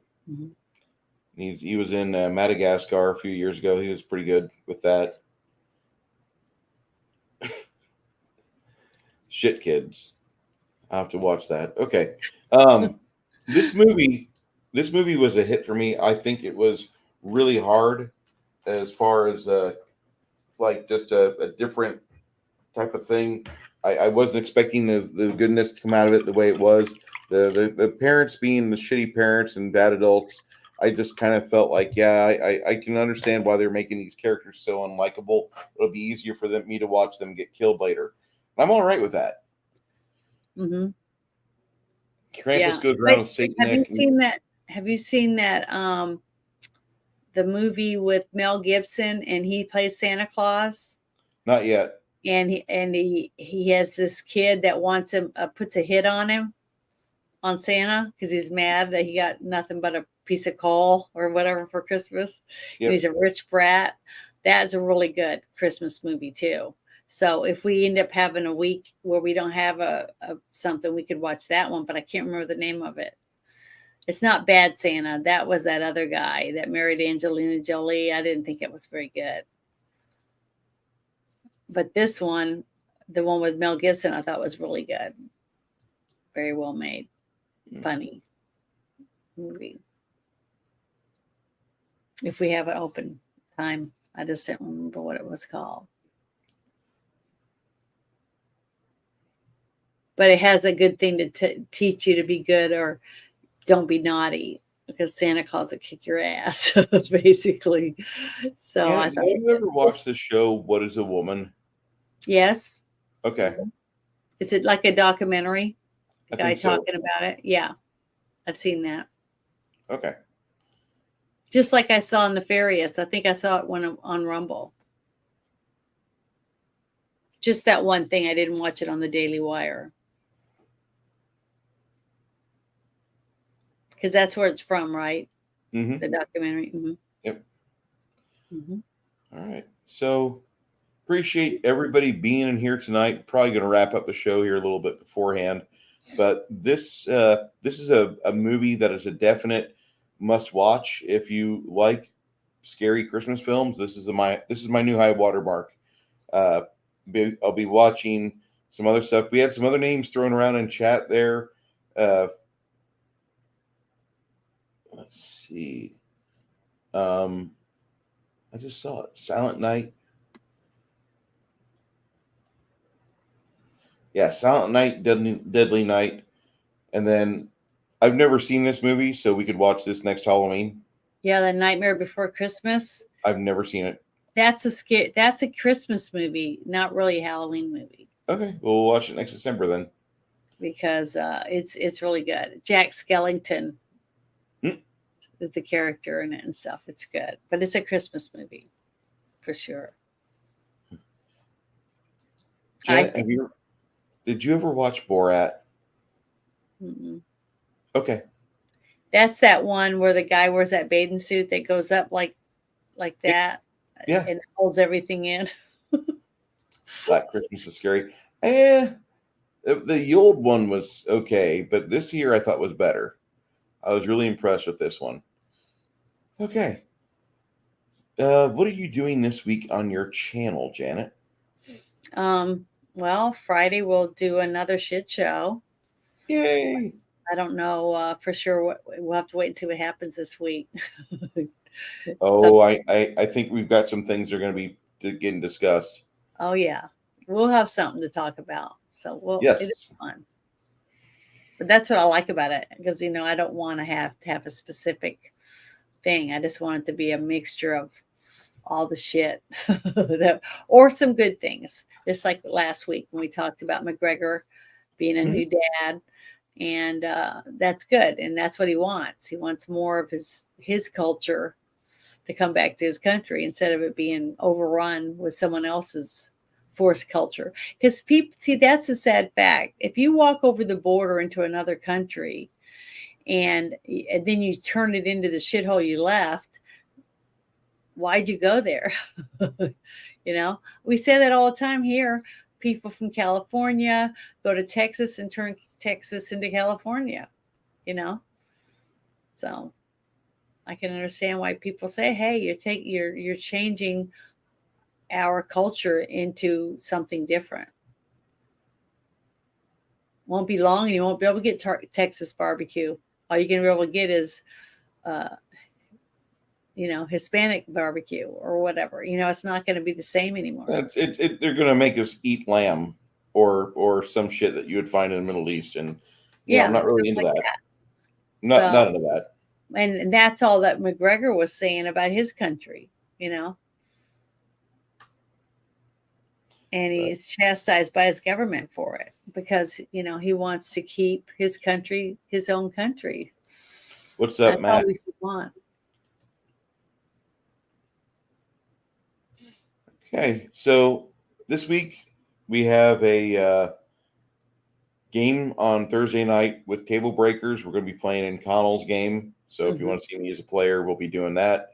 He was in Madagascar a few years ago. He was pretty good with that. Shit Kids. I'll have to watch that. Okay. This movie was a hit for me. I think it was really hard as far as like just a different type of thing. I wasn't expecting the goodness to come out of it the way it was. The parents being the shitty parents and bad adults. I just kind of felt like, yeah, I can understand why they're making these characters so unlikable. It'll be easier for me to watch them get killed later. I'm all right with that. Krampus goes around with Satan. Have you seen that the movie with Mel Gibson and he plays Santa Claus? Not yet. And he has this kid that wants him, puts a hit on him, on Santa, because he's mad that he got nothing but a piece of coal or whatever for Christmas. Yep. And he's a rich brat. That's a really good Christmas movie too. So if we end up having a week where we don't have a something, we could watch that one, but I can't remember the name of it. It's not Bad Santa. That was that other guy that married Angelina Jolie. I didn't think it was very good. But this one, the one with Mel Gibson, I thought was really good. Very well made. Funny movie. If we have an open time, I just don't remember what it was called. But it has a good thing to teach you to be good or don't be naughty, because Santa Claus will kick your ass, basically. So yeah, have you ever watched the show What is a Woman? Yes. Okay. Is it like a documentary? The guy talking about it? Yeah. I've seen that. Okay. Just like I saw Nefarious. I think I saw it on Rumble. Just that one thing. I didn't watch it on the Daily Wire. Because that's where it's from, right? The documentary. Yep. All right. So appreciate everybody being in here tonight. Probably going to wrap up the show here a little bit beforehand. But this is a movie that is a definite must watch if you like scary Christmas films. This is my new high water mark. I'll be watching some other stuff. We had some other names thrown around in chat there. Let's see. I just saw it. Silent Night. Yeah, Silent Night, Deadly Night. And then I've never seen this movie, so we could watch this next Halloween. Yeah, The Nightmare Before Christmas. I've never seen it. That's a Christmas movie, not really a Halloween movie. Okay, we'll watch it next December then. Because it's really good. Jack Skellington is the character in it and stuff. It's good, but it's a Christmas movie for sure. Janet, did you ever watch Borat? Mm-mm. Okay. That's that one where the guy wears that bathing suit that goes up like that. Yeah. And holds everything in. Black Christmas is scary. The old one was okay, but this year I thought was better. I was really impressed with this one. Okay. What are you doing this week on your channel, Janet? Well, Friday we'll do another shit show. Yay! I don't know for sure. We'll have to wait and see what happens this week. I think we've got some things that are going to be getting discussed. Oh yeah, we'll have something to talk about. So yes, it's fun. But that's what I like about it, because I don't want to have a specific thing. I just want it to be a mixture of all the shit or some good things. Just like last week when we talked about McGregor being a new dad, and that's good, and that's what he wants. He wants more of his culture to come back to his country instead of it being overrun with someone else's forced culture. Because people see, that's a sad fact. If you walk over the border into another country and then you turn it into the shithole you left, why'd you go there? We say that all the time here. People from California go to Texas and turn Texas into California, So I can understand why people say, "Hey, you're changing our culture into something different." Won't be long, and you won't be able to get Texas barbecue. All you're going to be able to get is, Hispanic barbecue or whatever. It's not going to be the same anymore. They're going to make us eat lamb or some shit that you would find in the Middle East, and I'm not really into that. Not into that. And that's all that McGregor was saying about his country, And he's chastised by his government for it because, he wants to keep his country, his own country. What's up, Matt? That's all we should want. Okay, so this week we have a game on Thursday night with Cable Breakers. We're going to be playing in Connell's game. So if you want to see me as a player, we'll be doing that.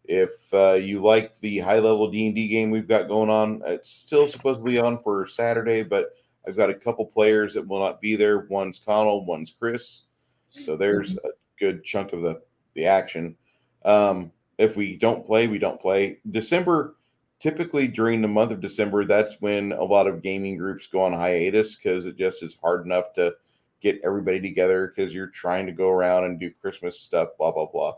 If you like the high-level D&D game we've got going on, it's still supposed to be on for Saturday, but I've got a couple players that will not be there. One's Connell, one's Chris. So there's a good chunk of the action. If we don't play, we don't play. December, typically during the month of December, that's when a lot of gaming groups go on hiatus because it just is hard enough to get everybody together because you're trying to go around and do Christmas stuff, blah, blah, blah.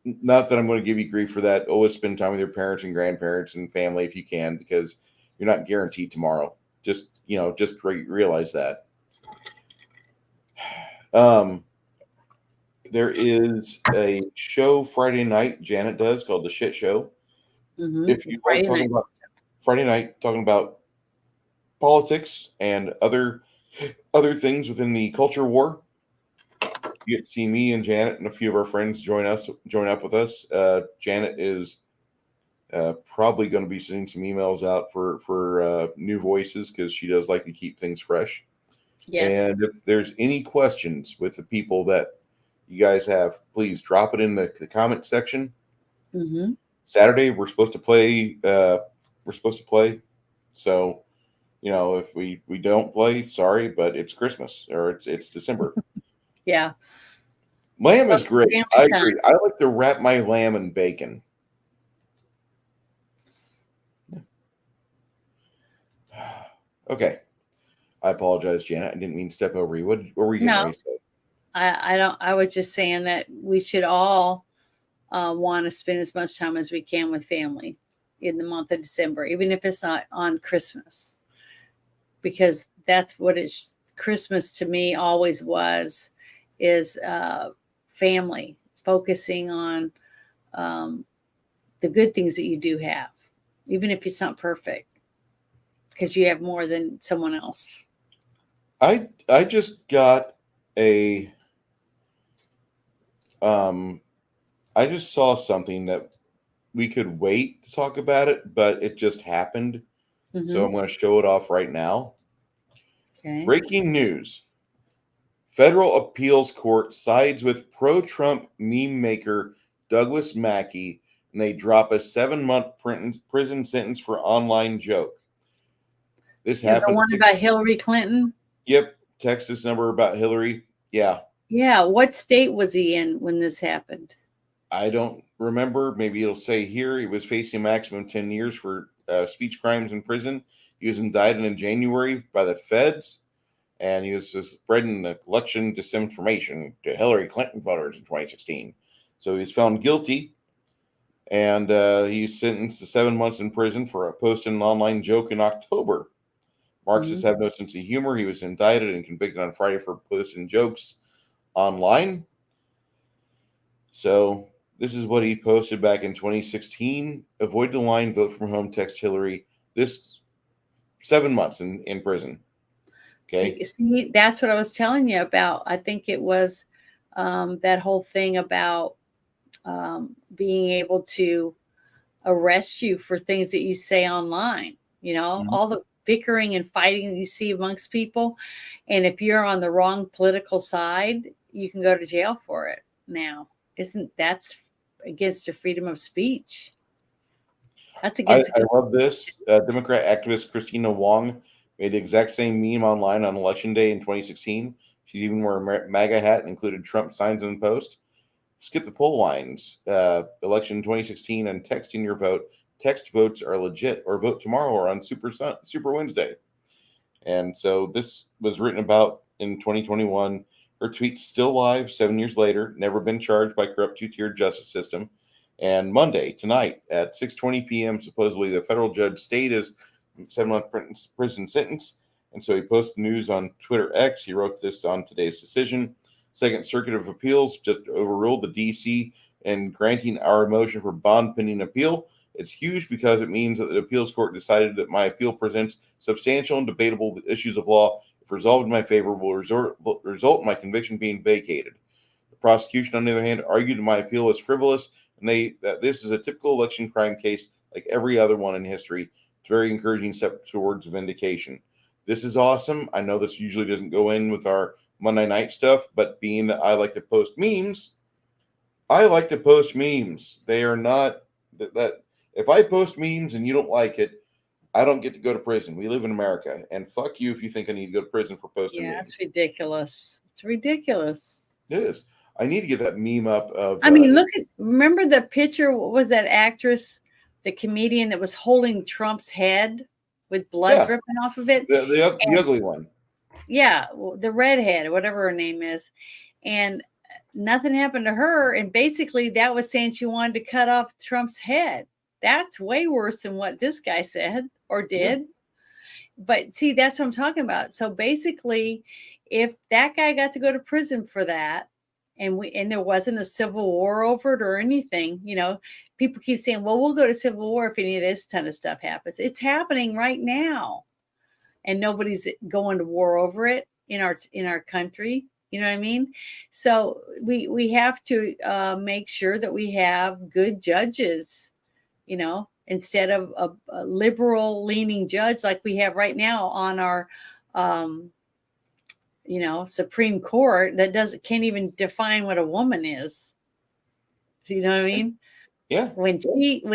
Not that I'm going to give you grief for that. Always spend time with your parents and grandparents and family if you can, because you're not guaranteed tomorrow. Just realize that. There is a show Friday night Janet does called The Shit Show. If you like talking about Friday night, talking about politics and other things within the culture war, you get to see me and Janet and a few of our friends join up with us. Janet is probably going to be sending some emails out for new voices because she does like to keep things fresh. Yes. And if there's any questions with the people that you guys have, please drop it in the comment section. Saturday we're supposed to play. So, if we don't play, sorry, but it's Christmas or it's December. Yeah. Lamb is great. I agree. I like to wrap my lamb in bacon. Okay. I apologize, Janet. I didn't mean to step over you. What were you getting No, ready to say? I don't. I was just saying that we should all want to spend as much time as we can with family in the month of December, even if it's not on Christmas, because that's what it's Christmas to me always was, is family, focusing on the good things that you do have, even if it's not perfect, because you have more than someone else. I just got a I just saw something that we could wait to talk about it, but it just happened. So I'm Mm-hmm. going to show it off right now. Okay. Breaking news. Federal appeals court sides with pro-Trump meme maker Douglas Mackey, and they drop a 7-month prison sentence for online joke. This Yeah, the happened. one about Hillary Clinton. Yep, Texas number about Hillary. Yeah, Yeah. What state was he in when this happened? I don't remember. Maybe it'll say here he was facing a maximum 10 years for speech crimes in prison. He was indicted in January by the feds, and he was just spreading election disinformation to Hillary Clinton voters in 2016. So he was found guilty, and he's sentenced to 7 months in prison for a posting an online joke in October. Marxists Mm-hmm. have no sense of humor. He was indicted and convicted on Friday for posting jokes online. So this is what he posted back in 2016. Avoid the line, vote from home, text Hillary. This 7 months in prison. Okay. See, that's what I was telling you about. I think it was that whole thing about being able to arrest you for things that you say online. Mhm. All the bickering and fighting that you see amongst people. And if you're on the wrong political side, you can go to jail for it now. Isn't that's against the freedom of speech? That's I, against I love this. Democrat activist Christina Wong made the exact same meme online on Election Day in 2016. She even wore a MAGA hat and included Trump signs in the post. Skip the poll lines. Election 2016 and texting your vote. Text votes are legit, or vote tomorrow or on Super Wednesday. And so this was written about in 2021. Her tweet's still live 7 years later, never been charged by corrupt two-tiered justice system. And Monday, tonight, at 6:20 p.m., supposedly the federal judge stayed his 7-month prison sentence. And so he posted news on Twitter X. He wrote this on today's decision. Second Circuit of Appeals just overruled the D.C. in granting our motion for bond pending appeal. It's huge because it means that the appeals court decided that my appeal presents substantial and debatable issues of law. If resolved in my favor, will result in my conviction being vacated. The prosecution, on the other hand, argued that my appeal is frivolous and that this is a typical election crime case like every other one in history. It's a very encouraging step towards vindication. This is awesome. I know this usually doesn't go in with our Monday night stuff, but being that I like to post memes, I like to post memes. They are not that if I post memes and you don't like it, I don't get to go to prison. We live in America, and fuck you if you think I need to go to prison for posting Yeah, memes. it's ridiculous. It's ridiculous. It is. I need to get that meme up of. I mean, remember the picture? What was that actress, the comedian that was holding Trump's head with blood Yeah, dripping off of it? the And ugly one. yeah, the redhead, whatever her name is. And nothing happened to her. And basically, that was saying she wanted to cut off Trump's head. That's way worse than what this guy said or Yeah, did. But see, that's what I'm talking about. So basically, if that guy got to go to prison for that, and there wasn't a civil war over it or anything, people keep saying, well, we'll go to civil war if any of this kind of stuff happens. It's happening right now. And nobody's going to war over it in our country. You know what I mean? So we have to make sure that we have good judges, instead of a liberal leaning judge like we have right now on our Supreme Court that can't even define what a woman is. You know what I mean? yeah. When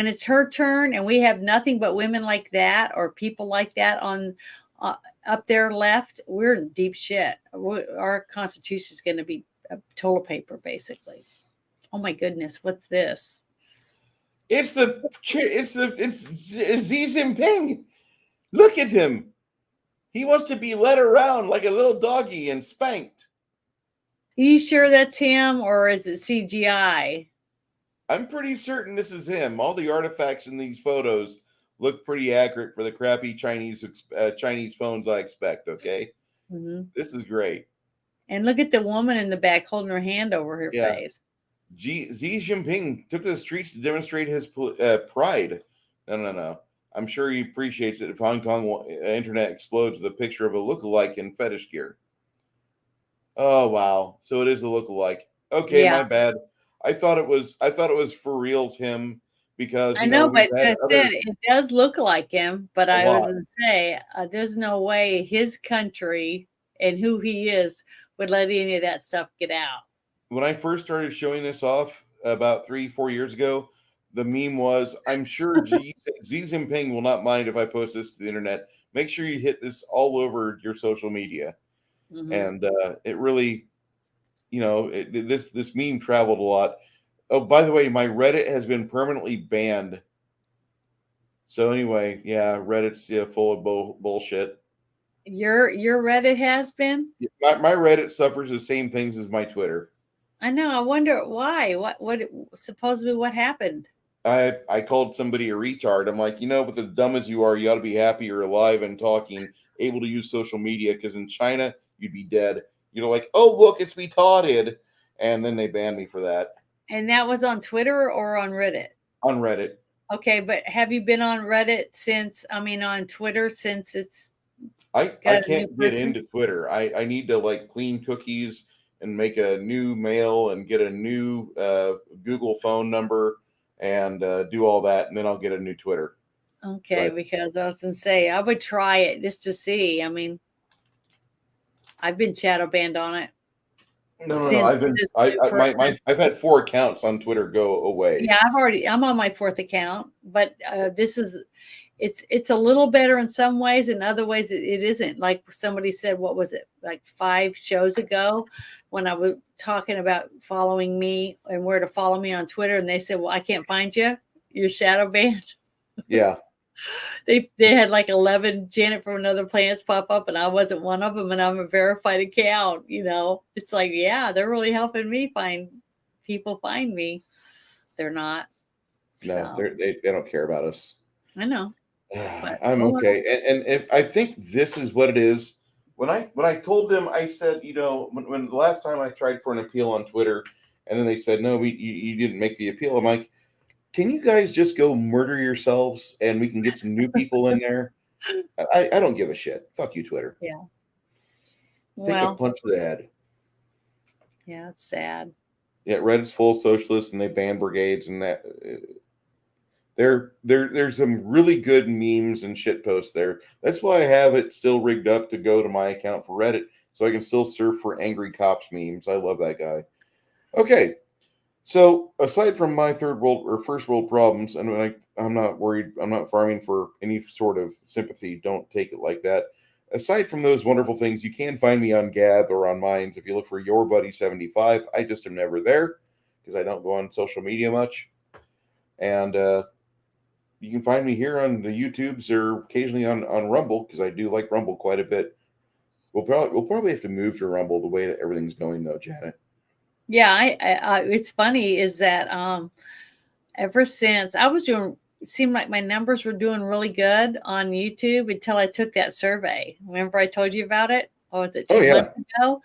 it's her turn and we have nothing but women like that or people like that on up there left, we're in deep shit. Our Constitution is going to be a toilet paper, basically. Oh my goodness, what's this? It's Xi Jinping. Look at him. He wants to be led around like a little doggy and spanked. Are you sure that's him or is it CGI? I'm pretty certain this is him. All the artifacts in these photos look pretty accurate for the crappy Chinese phones I expect. Okay, This is great. And look at the woman in the back holding her hand over her Yeah, face. Xi Jinping took to the streets to demonstrate his pride. No. I'm sure he appreciates it if Hong Kong internet explodes with a picture of a lookalike in fetish gear. Oh wow! So it is a lookalike. Okay, Yeah, my bad. I thought it was for reals him because I know, we've but had I other said it does look like him. But a I was lot. going to say, there's no way his country and who he is would let any of that stuff get out. When I first started showing this off about 3-4 years ago, the meme was, "I'm sure Xi Jinping will not mind if I post this to the internet. Make sure you hit this all over your social media." Mm-hmm. And it really, this meme traveled a lot. Oh, by the way, my Reddit has been permanently banned. So anyway, yeah, Reddit's full of bullshit. Your Reddit has been. My Reddit suffers the same things as my Twitter. I know. I wonder why. What supposedly what happened? I called somebody a retard. I'm like, with as dumb as you are, you ought to be happy you're alive and talking, able to use social media. Because in China, you'd be dead. You're like, oh look, it's retarded, and then they banned me for that And that was on Twitter or on Reddit? on Reddit. Okay, but have you been on Reddit on Twitter since it's I got a new can't get person? into Twitter. I need to like clean cookies and make a new mail and get a new Google phone number and do all that, and then I'll get a new Twitter. Okay, But because I was going to say I would try it just to see. I mean, I've been shadow banned on it no. since this new person. I've had 4 accounts on Twitter go away. Yeah, I'm on my 4th account, but it's a little better in some ways. In other ways, it isn't. Like somebody said, what was it, like 5 shows ago, when I was talking about following me and where to follow me on Twitter, and they said, "Well, I can't find you. You're shadow banned." Yeah. They had like 11 Janet from Another Planets pop up, and I wasn't one of them, and I'm a verified account. It's like, yeah, they're really helping me find me. They're not. No, So they don't care about us. I know, but I'm oh well. okay, and if I think this is what it is. When I told them, I said, when the last time I tried for an appeal on Twitter, and then they said, no, you didn't make the appeal. I'm like, can you guys just go murder yourselves and we can get some new people in there? I don't give a shit. Fuck you, Twitter. Yeah. Take a Well, punch to the head. yeah, it's sad. Yeah, Reddit's full of socialists and they ban brigades and that. There's some really good memes and shit posts there. That's why I have it still rigged up to go to my account for Reddit so I can still surf for angry cops memes. I love that guy. Okay, so aside from my third world or first world problems, and I'm not worried, I'm not farming for any sort of sympathy. Don't take it like that. Aside from those wonderful things, you can find me on Gab or on Minds if you look for Your Buddy 75. I just am never there because I don't go on social media much, and you can find me here on the YouTubes or occasionally on Rumble because I do like Rumble quite a bit. We'll probably have to move to Rumble the way that everything's going though, Janet. Yeah, it's funny is that ever since I was doing, it seemed like my numbers were doing really good on YouTube until I took that survey. Remember I told you about it? Or was it Oh 2 yeah, months ago?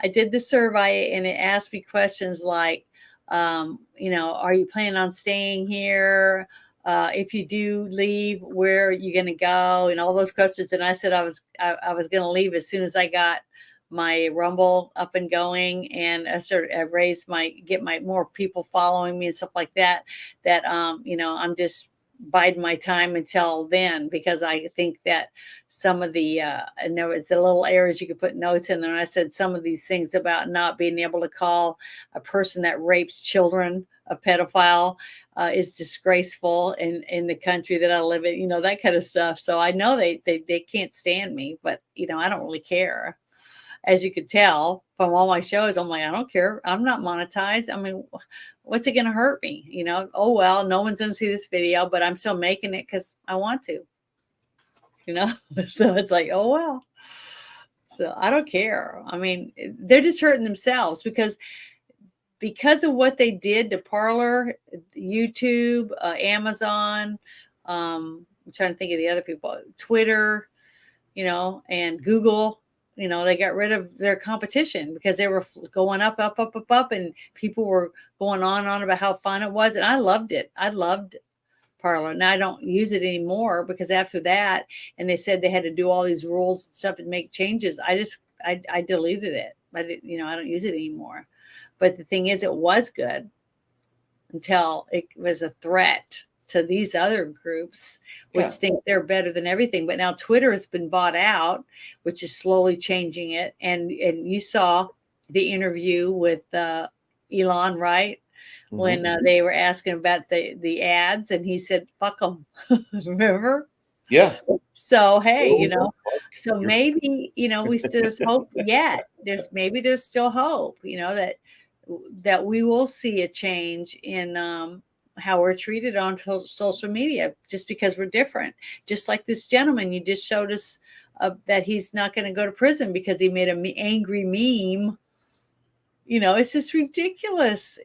I did the survey and it asked me questions like, are you planning on staying here? If you do leave, where are you going to go? And all those questions. And I said I was going to leave as soon as I got my Rumble up and going, and I get my more people following me and stuff like that. I'm just biding my time until then, because I think that some of the and there was the little areas you could put notes in there. And I said some of these things about not being able to call a person that rapes children a pedophile is disgraceful in the country that I live in, that kind of stuff. So I know they can't stand me, but I don't really care. As you could tell from all my shows, I'm like, I don't care. I'm not monetized. I mean, what's it going to hurt me? Oh, well, no one's going to see this video, but I'm still making it because I want to. So it's like, oh, well. So I don't care. I mean, they're just hurting themselves because of what they did to Parler, YouTube, Amazon. I'm trying to think of the other people, Twitter, and Google. They got rid of their competition because they were going up, up, up, up, up, and people were going on about how fun it was, and I loved it. I loved Parler. Now I don't use it anymore because after that, and they said they had to do all these rules and stuff and make changes. I deleted it. I don't use it anymore. But the thing is, it was good until it was a threat to these other groups, which think they're better than everything. But now Twitter has been bought out, which is slowly changing it. And you saw the interview with Elon, right? Mm-hmm. When they were asking about the ads, and he said, "Fuck them." Remember? Yeah. So hey, so maybe there's hope yet. There's still hope. That we will see a change in how we're treated on social media, just because we're different. Just like this gentleman, you just showed us that he's not going to go to prison because he made an angry meme. It's just ridiculous.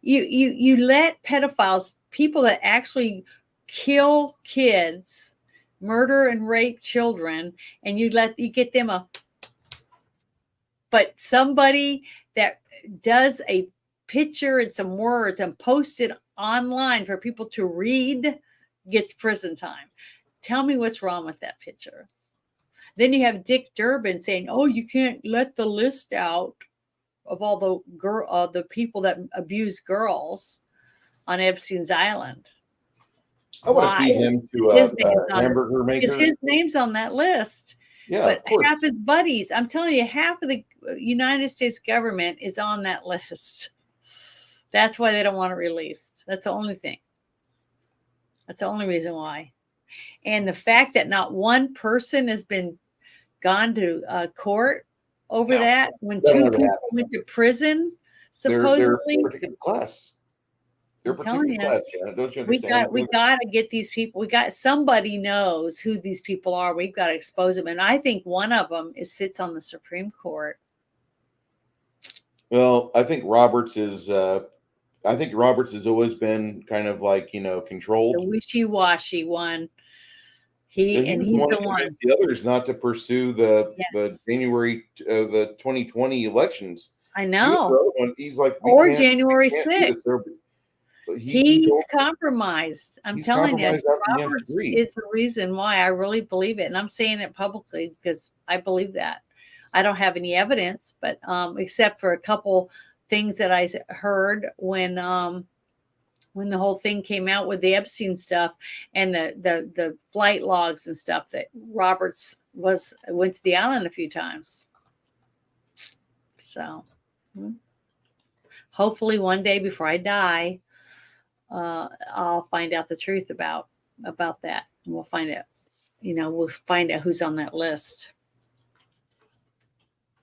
You let pedophiles, people that actually kill kids, murder and rape children, and you get them but somebody that does a picture and some words and post it online for people to read gets prison time. Tell me what's wrong with that picture. Then you have Dick Durbin saying, "Oh, you can't let the list out of all the people that abuse girls on Epstein's Island." I want to feed him to a hamburger maker. Because his name's on that list. Yeah, but half his buddies, I'm telling you, half of the United States government is on that list. That's why they don't want it released. That's the only thing. That's the only reason why. And the fact that not one person has been gone to court over that, when two people went to prison, supposedly. They're a particular class. They're a particular class, Janet. Don't you understand? We got to get these people. Somebody knows who these people are. We've got to expose them. And I think one of them sits on the Supreme Court. Well, I think Roberts has always been kind of like, controlled. The wishy-washy one. He's the one. The others not to pursue the January the 2020 elections. I know. He's like, or January 6th. He's compromised. I'm telling you, Roberts is the reason why. I really believe it. And I'm saying it publicly because I believe that. I don't have any evidence, but except for a couple things that I heard when the whole thing came out with the Epstein stuff and the flight logs and stuff, that Roberts went to the island a few times. So hopefully one day before I die, I'll find out the truth about that. And we'll find out, who's on that list.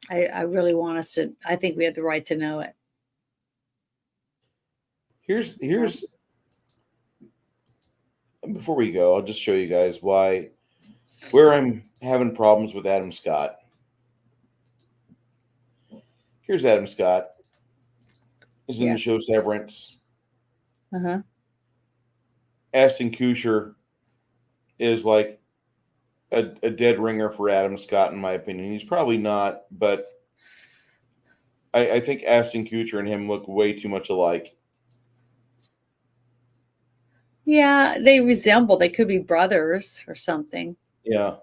I really want us to, I think we have the right to know it. Here's before we go, I'll just show you guys where I'm having problems with Adam Scott. Here's Adam Scott. He's in the show Severance. Uh-huh. Ashton Kutcher is like a dead ringer for Adam Scott, in my opinion. He's probably not, but I think Ashton Kutcher and him look way too much alike. Yeah, they resemble. They could be brothers or something. Yeah.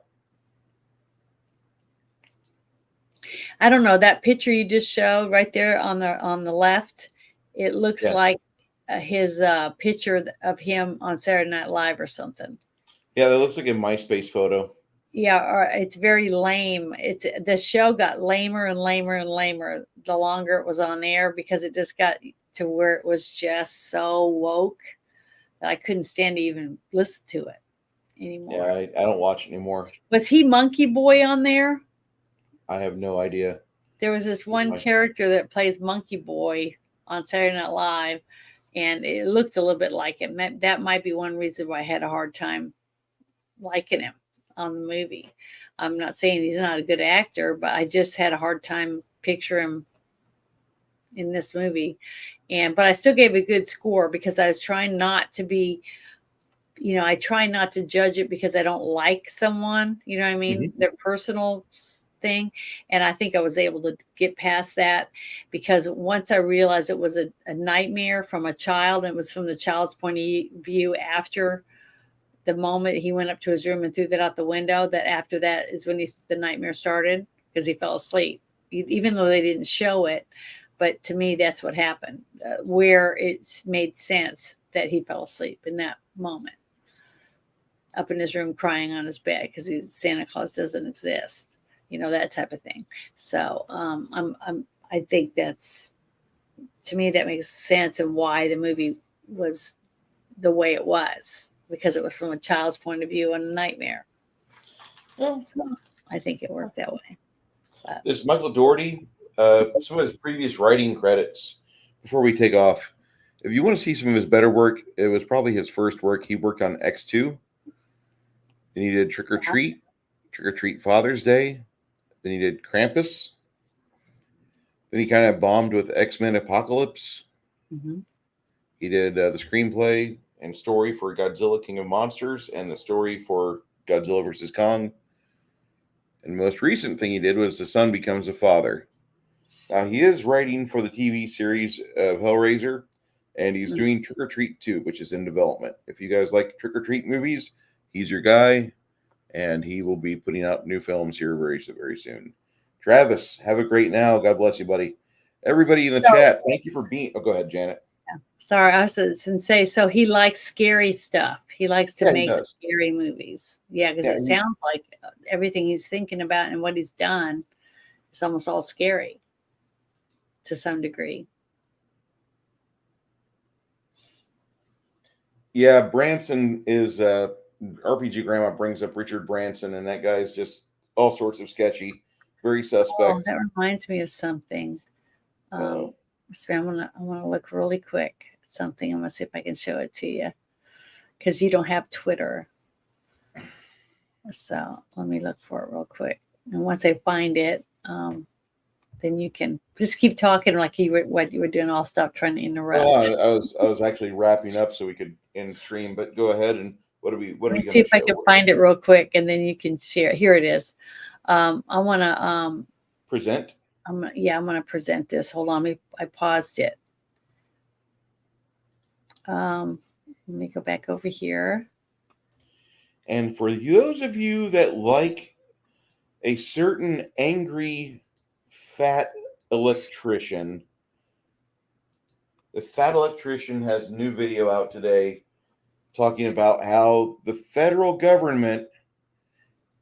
I don't know. That picture you just showed right there on the left, it looks like his picture of him on Saturday Night Live or something. Yeah, that looks like a MySpace photo. Yeah, or it's very lame. The show got lamer and lamer and lamer the longer it was on air, because it just got to where it was just so woke that I couldn't stand to even listen to it anymore. Yeah, I don't watch it anymore. Was he Monkey Boy on there? I have no idea. There was this one character that plays Monkey Boy on Saturday Night Live, and it looked a little bit like him. That might be one reason why I had a hard time liking him. on the movie. I'm not saying he's not a good actor, but I just had a hard time picture him in this movie. But I still gave a good score because I was trying not to be, I try not to judge it because I don't like someone, you know what I mean? Mm-hmm. Their personal thing. And I think I was able to get past that because once I realized it was a nightmare from a child, and it was from the child's point of view after the moment he went up to his room and threw that out the window, that after that is when the nightmare started because he fell asleep, even though they didn't show it. But to me, that's what happened, where it's made sense that he fell asleep in that moment, up in his room crying on his bed because Santa Claus doesn't exist, that type of thing. So I think that's, to me, that makes sense and why the movie was the way it was, because it was from a child's point of view and a nightmare. Yeah. So I think it worked that way. But This Michael Dougherty, some of his previous writing credits, before we take off, if you want to see some of his better work, it was probably his first work. He worked on X2. Then he did Trick or Treat Father's Day. Then he did Krampus. Then he kind of bombed with X-Men Apocalypse. mm-hmm. He did the screenplay and story for Godzilla King of Monsters and the story for Godzilla vs. Kong. And the most recent thing he did was The Son Becomes a Father. Now, he is writing for the TV series of Hellraiser, and he's doing Trick or Treat 2, which is in development. If you guys like Trick or Treat movies, he's your guy, and he will be putting out new films here very, very soon. Travis, have a great now. God bless you, buddy. Everybody in the chat, thank you for being. Oh, go ahead, Janet. Yeah. Sorry, I was going to say, so he likes scary stuff. He likes to make scary movies. Yeah, because it sounds like everything he's thinking about and what he's done is almost all scary to some degree. Yeah, Branson is RPG Grandma brings up Richard Branson, and that guy's just all sorts of sketchy, very suspect. Oh, that reminds me of something. So I want to look really quick at something. I'm going to see if I can show it to you because you don't have Twitter. So let me look for it real quick. And once I find it, then you can just keep talking like what you were doing. I'll stop trying to interrupt. Well, I was actually wrapping up so we could end stream, but go ahead and what are we Let me see if I can find it real quick, and then you can share. Here it is. I want to present. I'm going to present this. Hold on, I paused it. Let me go back over here. And for those of you that like a certain angry fat electrician, the fat electrician has a new video out today talking about how the federal government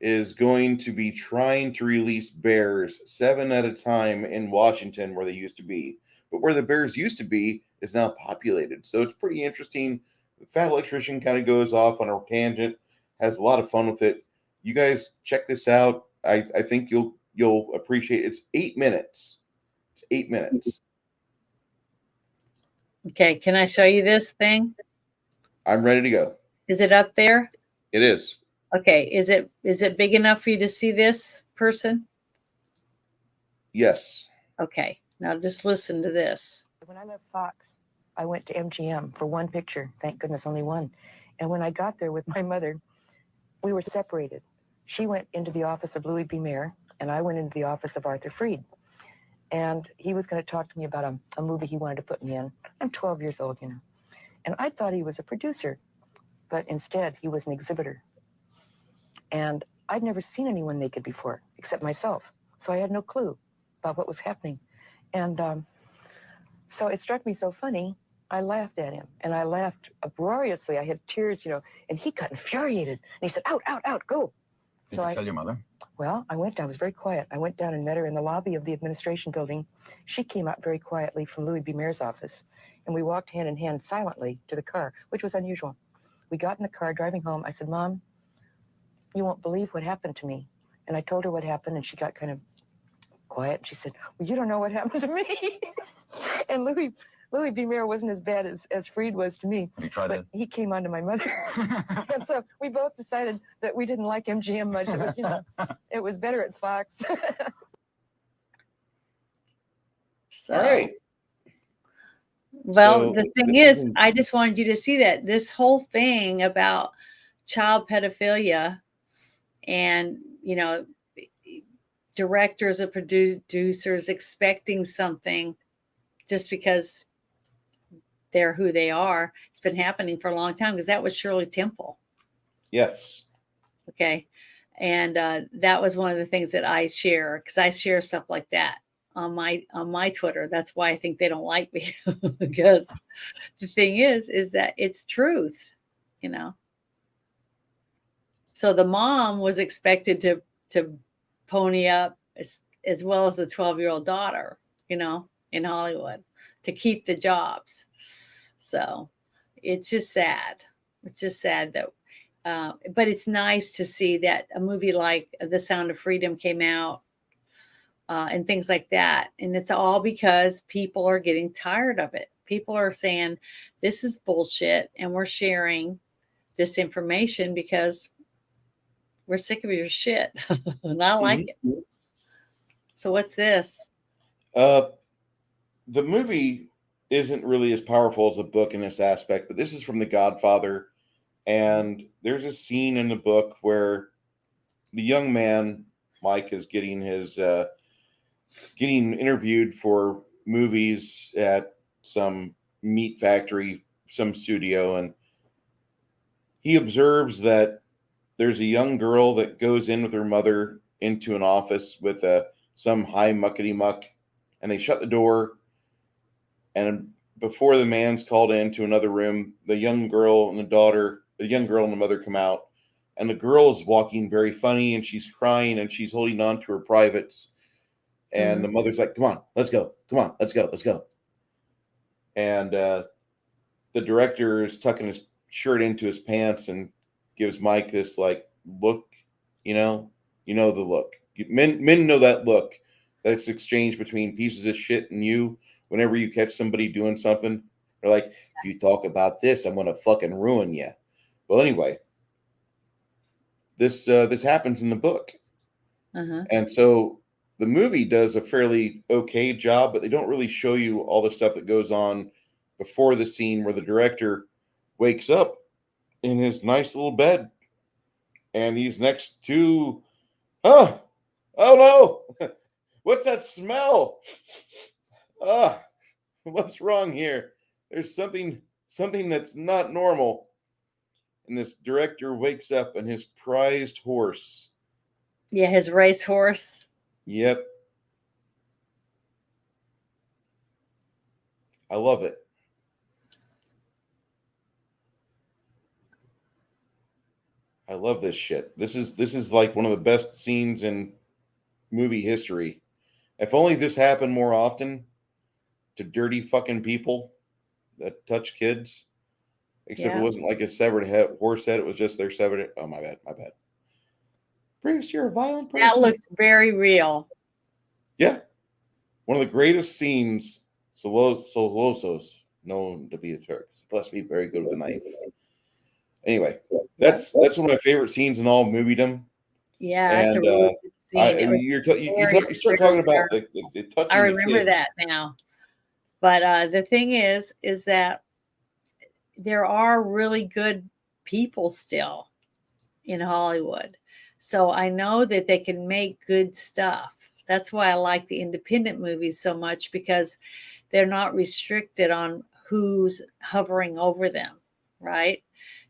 is going to be trying to release bears 7 at a time in Washington where they used to be. But where the bears used to be is now populated. So it's pretty interesting. The fat electrician kind of goes off on a tangent, has a lot of fun with it. You guys check this out. I think you'll appreciate it. It's 8 minutes. It's 8 minutes. Okay, can I show you this thing? I'm ready to go. Is it up there? It is. Okay, is it big enough for you to see this person? Yes. Okay, now just listen to this. When I left Fox, I went to MGM for one picture. Thank goodness, only one. And when I got there with my mother, we were separated. She went into the office of Louis B. Mayer, and I went into the office of Arthur Freed. And he was going to talk to me about a movie he wanted to put me in. I'm 12 years old, And I thought he was a producer, but instead he was an exhibitor. And I'd never seen anyone naked before, except myself. So I had no clue about what was happening. And so it struck me so funny, I laughed at him. And I laughed uproariously. I had tears, and he got infuriated. And he said, out, out, out, go. Did you tell your mother? Well, I was very quiet. I went down and met her in the lobby of the administration building. She came out very quietly from Louis B. Mayer's office. And we walked hand in hand silently to the car, which was unusual. We got in the car driving home. I said, Mom, you won't believe what happened to me. And I told her what happened, and she got kind of quiet. She said, well, you don't know what happened to me. And Louis Louis B. Mayer wasn't as bad as Freed was to me. You tried but he came on to my mother. And so we both decided that we didn't like MGM much. It was, it was better at Fox. So, All right. well, So the thing this is, I just wanted you to see that this whole thing about child pedophilia and, directors or producers expecting something just because they're who they are. It's been happening for a long time because that was Shirley Temple. Yes. Okay. And that was one of the things that I share because I share stuff like that on my Twitter. That's why I think they don't like me because the thing is that it's truth, So the mom was expected to pony up as well as the 12-year-old daughter, in Hollywood to keep the jobs. So it's just sad. It's just sad that, but it's nice to see that a movie like The Sound of Freedom came out and things like that. And it's all because people are getting tired of it. People are saying, this is bullshit. And we're sharing this information because we're sick of your shit. And I like it. So what's this? The movie isn't really as powerful as the book in this aspect, but this is from The Godfather. And there's a scene in the book where the young man, Mike, is getting interviewed for movies at some meat factory, some studio, and he observes that there's a young girl that goes in with her mother into an office with some high muckety muck, and they shut the door. And before the man's called into another room, the young girl and the mother come out, and the girl is walking very funny, and she's crying, and she's holding on to her privates. And the mother's like, "Come on, let's go. Come on, let's go, let's go." And the director is tucking his shirt into his pants and gives Mike this like look, the look. Men know that look that's exchanged between pieces of shit and you. Whenever you catch somebody doing something, they're like, if you talk about this, I'm gonna fucking ruin you. Well, anyway, this happens in the book, and so the movie does a fairly okay job, but they don't really show you all the stuff that goes on before the scene where the director wakes up in his nice little bed, and he's next to, oh no, what's that smell? What's wrong here? There's something that's not normal. And this director wakes up and his prized horse. Yeah, his race horse. Yep. I love it. I love this shit. This is like one of the best scenes in movie history. If only this happened more often to dirty fucking people that touch kids. Except it wasn't like a severed horse head. It was just their severed. Oh, my bad. Bruce, you're a violent person. That looked very real. Yeah. One of the greatest scenes, Solosos, known to be the Turks. Plus, be very good with a knife. Anyway, that's one of my favorite scenes in all moviedom. Yeah, that's a really good scene. You start talking about the touching. I remember that now. But the thing is that there are really good people still in Hollywood. So I know that they can make good stuff. That's why I like the independent movies so much, because they're not restricted on who's hovering over them, right?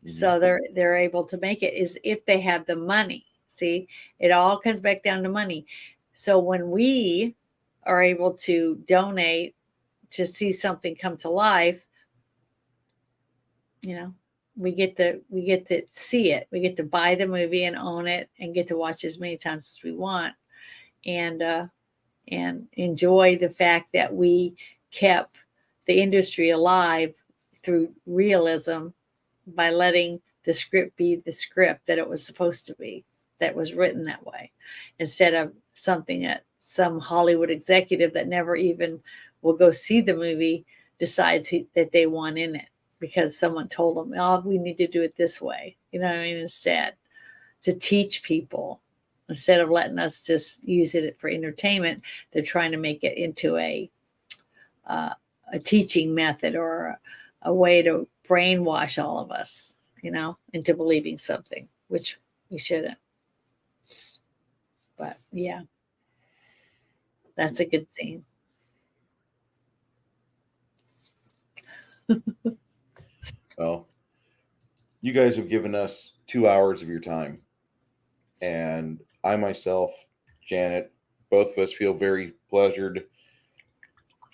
So they're able to make it is if they have the money. See, it all comes back down to money. So when we are able to donate to see something come to life, we get to see it. We get to buy the movie and own it and get to watch as many times as we want, and enjoy the fact that we kept the industry alive through realism by letting the script be the script that it was supposed to be, that was written that way, instead of something that some Hollywood executive that never even will go see the movie decides that they want in it because someone told them, oh, we need to do it this way. You know what I mean? Instead, to teach people, instead of letting us just use it for entertainment, they're trying to make it into a teaching method or a way to brainwash all of us, into believing something, which we shouldn't. But yeah, that's a good scene. Well, you guys have given us 2 hours of your time, and I myself, Janet, both of us feel very pleasured.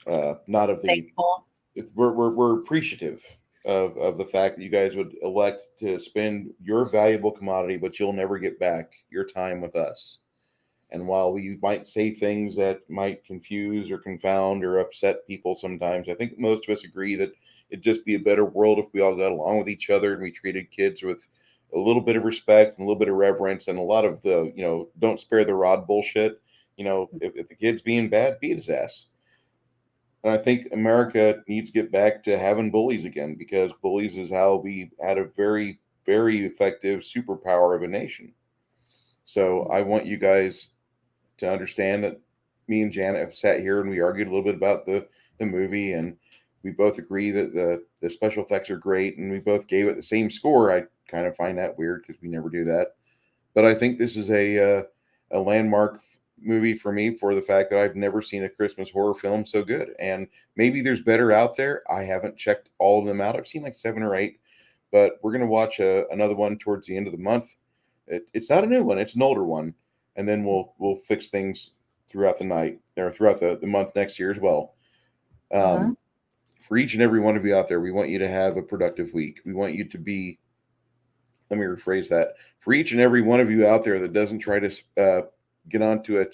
Not of the, Thankful. we're appreciative of the fact that you guys would elect to spend your valuable commodity, but you'll never get back your time with us. And while we might say things that might confuse or confound or upset people sometimes, I think most of us agree that it'd just be a better world if we all got along with each other and we treated kids with a little bit of respect and a little bit of reverence and a lot of the, don't spare the rod bullshit. If the kid's being bad, beat his ass. And I think America needs to get back to having bullies again, because bullies is how we had a very, very effective superpower of a nation. So I want you guys to understand that me and Janet have sat here and we argued a little bit about the movie, and we both agree that the special effects are great, and we both gave it the same score. I kind of find that weird because we never do that. But I think this is a landmark movie for me for the fact that I've never seen a Christmas horror film so good. And maybe there's better out there. I haven't checked all of them out. I've seen like 7 or 8, but we're going to watch another one towards the end of the month. It's not a new one. It's an older one. And then we'll fix things throughout the night or throughout the month next year as well. For each and every one of you out there, we want you to have a productive week. We want you to be, let me rephrase that. For each and every one of you out there that doesn't try to get onto a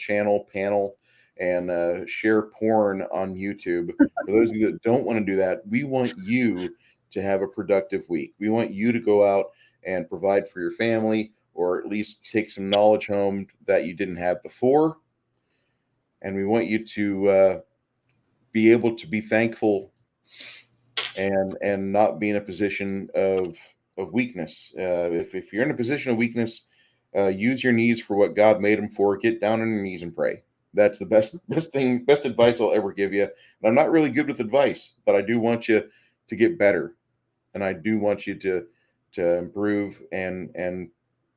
panel and share porn on YouTube, for those of you that don't want to do that, we want you to have a productive week. We want you to go out and provide for your family, or at least take some knowledge home that you didn't have before. And we want you to be able to be thankful and not be in a position of weakness. If you're in a position of weakness, use your knees for what God made them for. Get down on your knees and pray. That's the best advice I'll ever give you. And I'm not really good with advice, but I do want you to get better, and I do want you to improve. And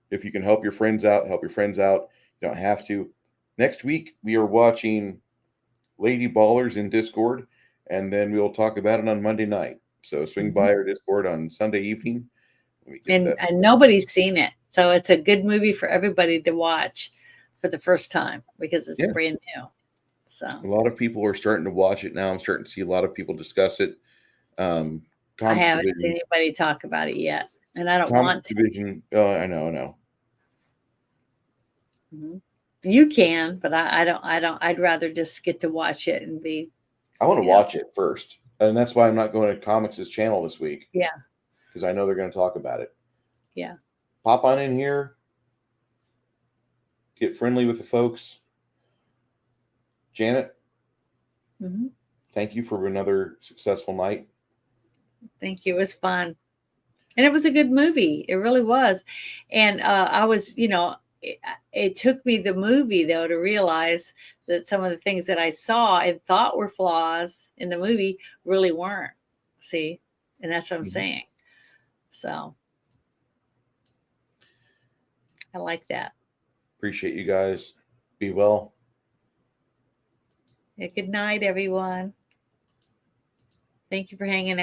if you can help your friends out, help your friends out. You don't have to. Next week we are watching Lady Ballers in Discord, and then we'll talk about it on Monday night. So swing by our Discord on Sunday evening. And nobody's seen it, so it's a good movie for everybody to watch for the first time because it's brand new. So a lot of people are starting to watch it now. I'm starting to see a lot of people discuss it. I haven't seen anybody talk about it yet, and I don't want to. I know. Mm-hmm. You can, but I don't. I'd rather just get to watch it and be. I want to watch it first, and that's why I'm not going to Comics' channel this week. Yeah, because I know they're going to talk about it. Yeah, pop on in here, get friendly with the folks. Janet, thank you for another successful night. Thank you. It was fun, and it was a good movie. It really was, and I was, it took me the movie though to realize that some of the things that I saw and thought were flaws in the movie really weren't. See, and that's what I'm saying. So I like that. Appreciate you guys. Be well. Yeah, good night, everyone. Thank you for hanging out.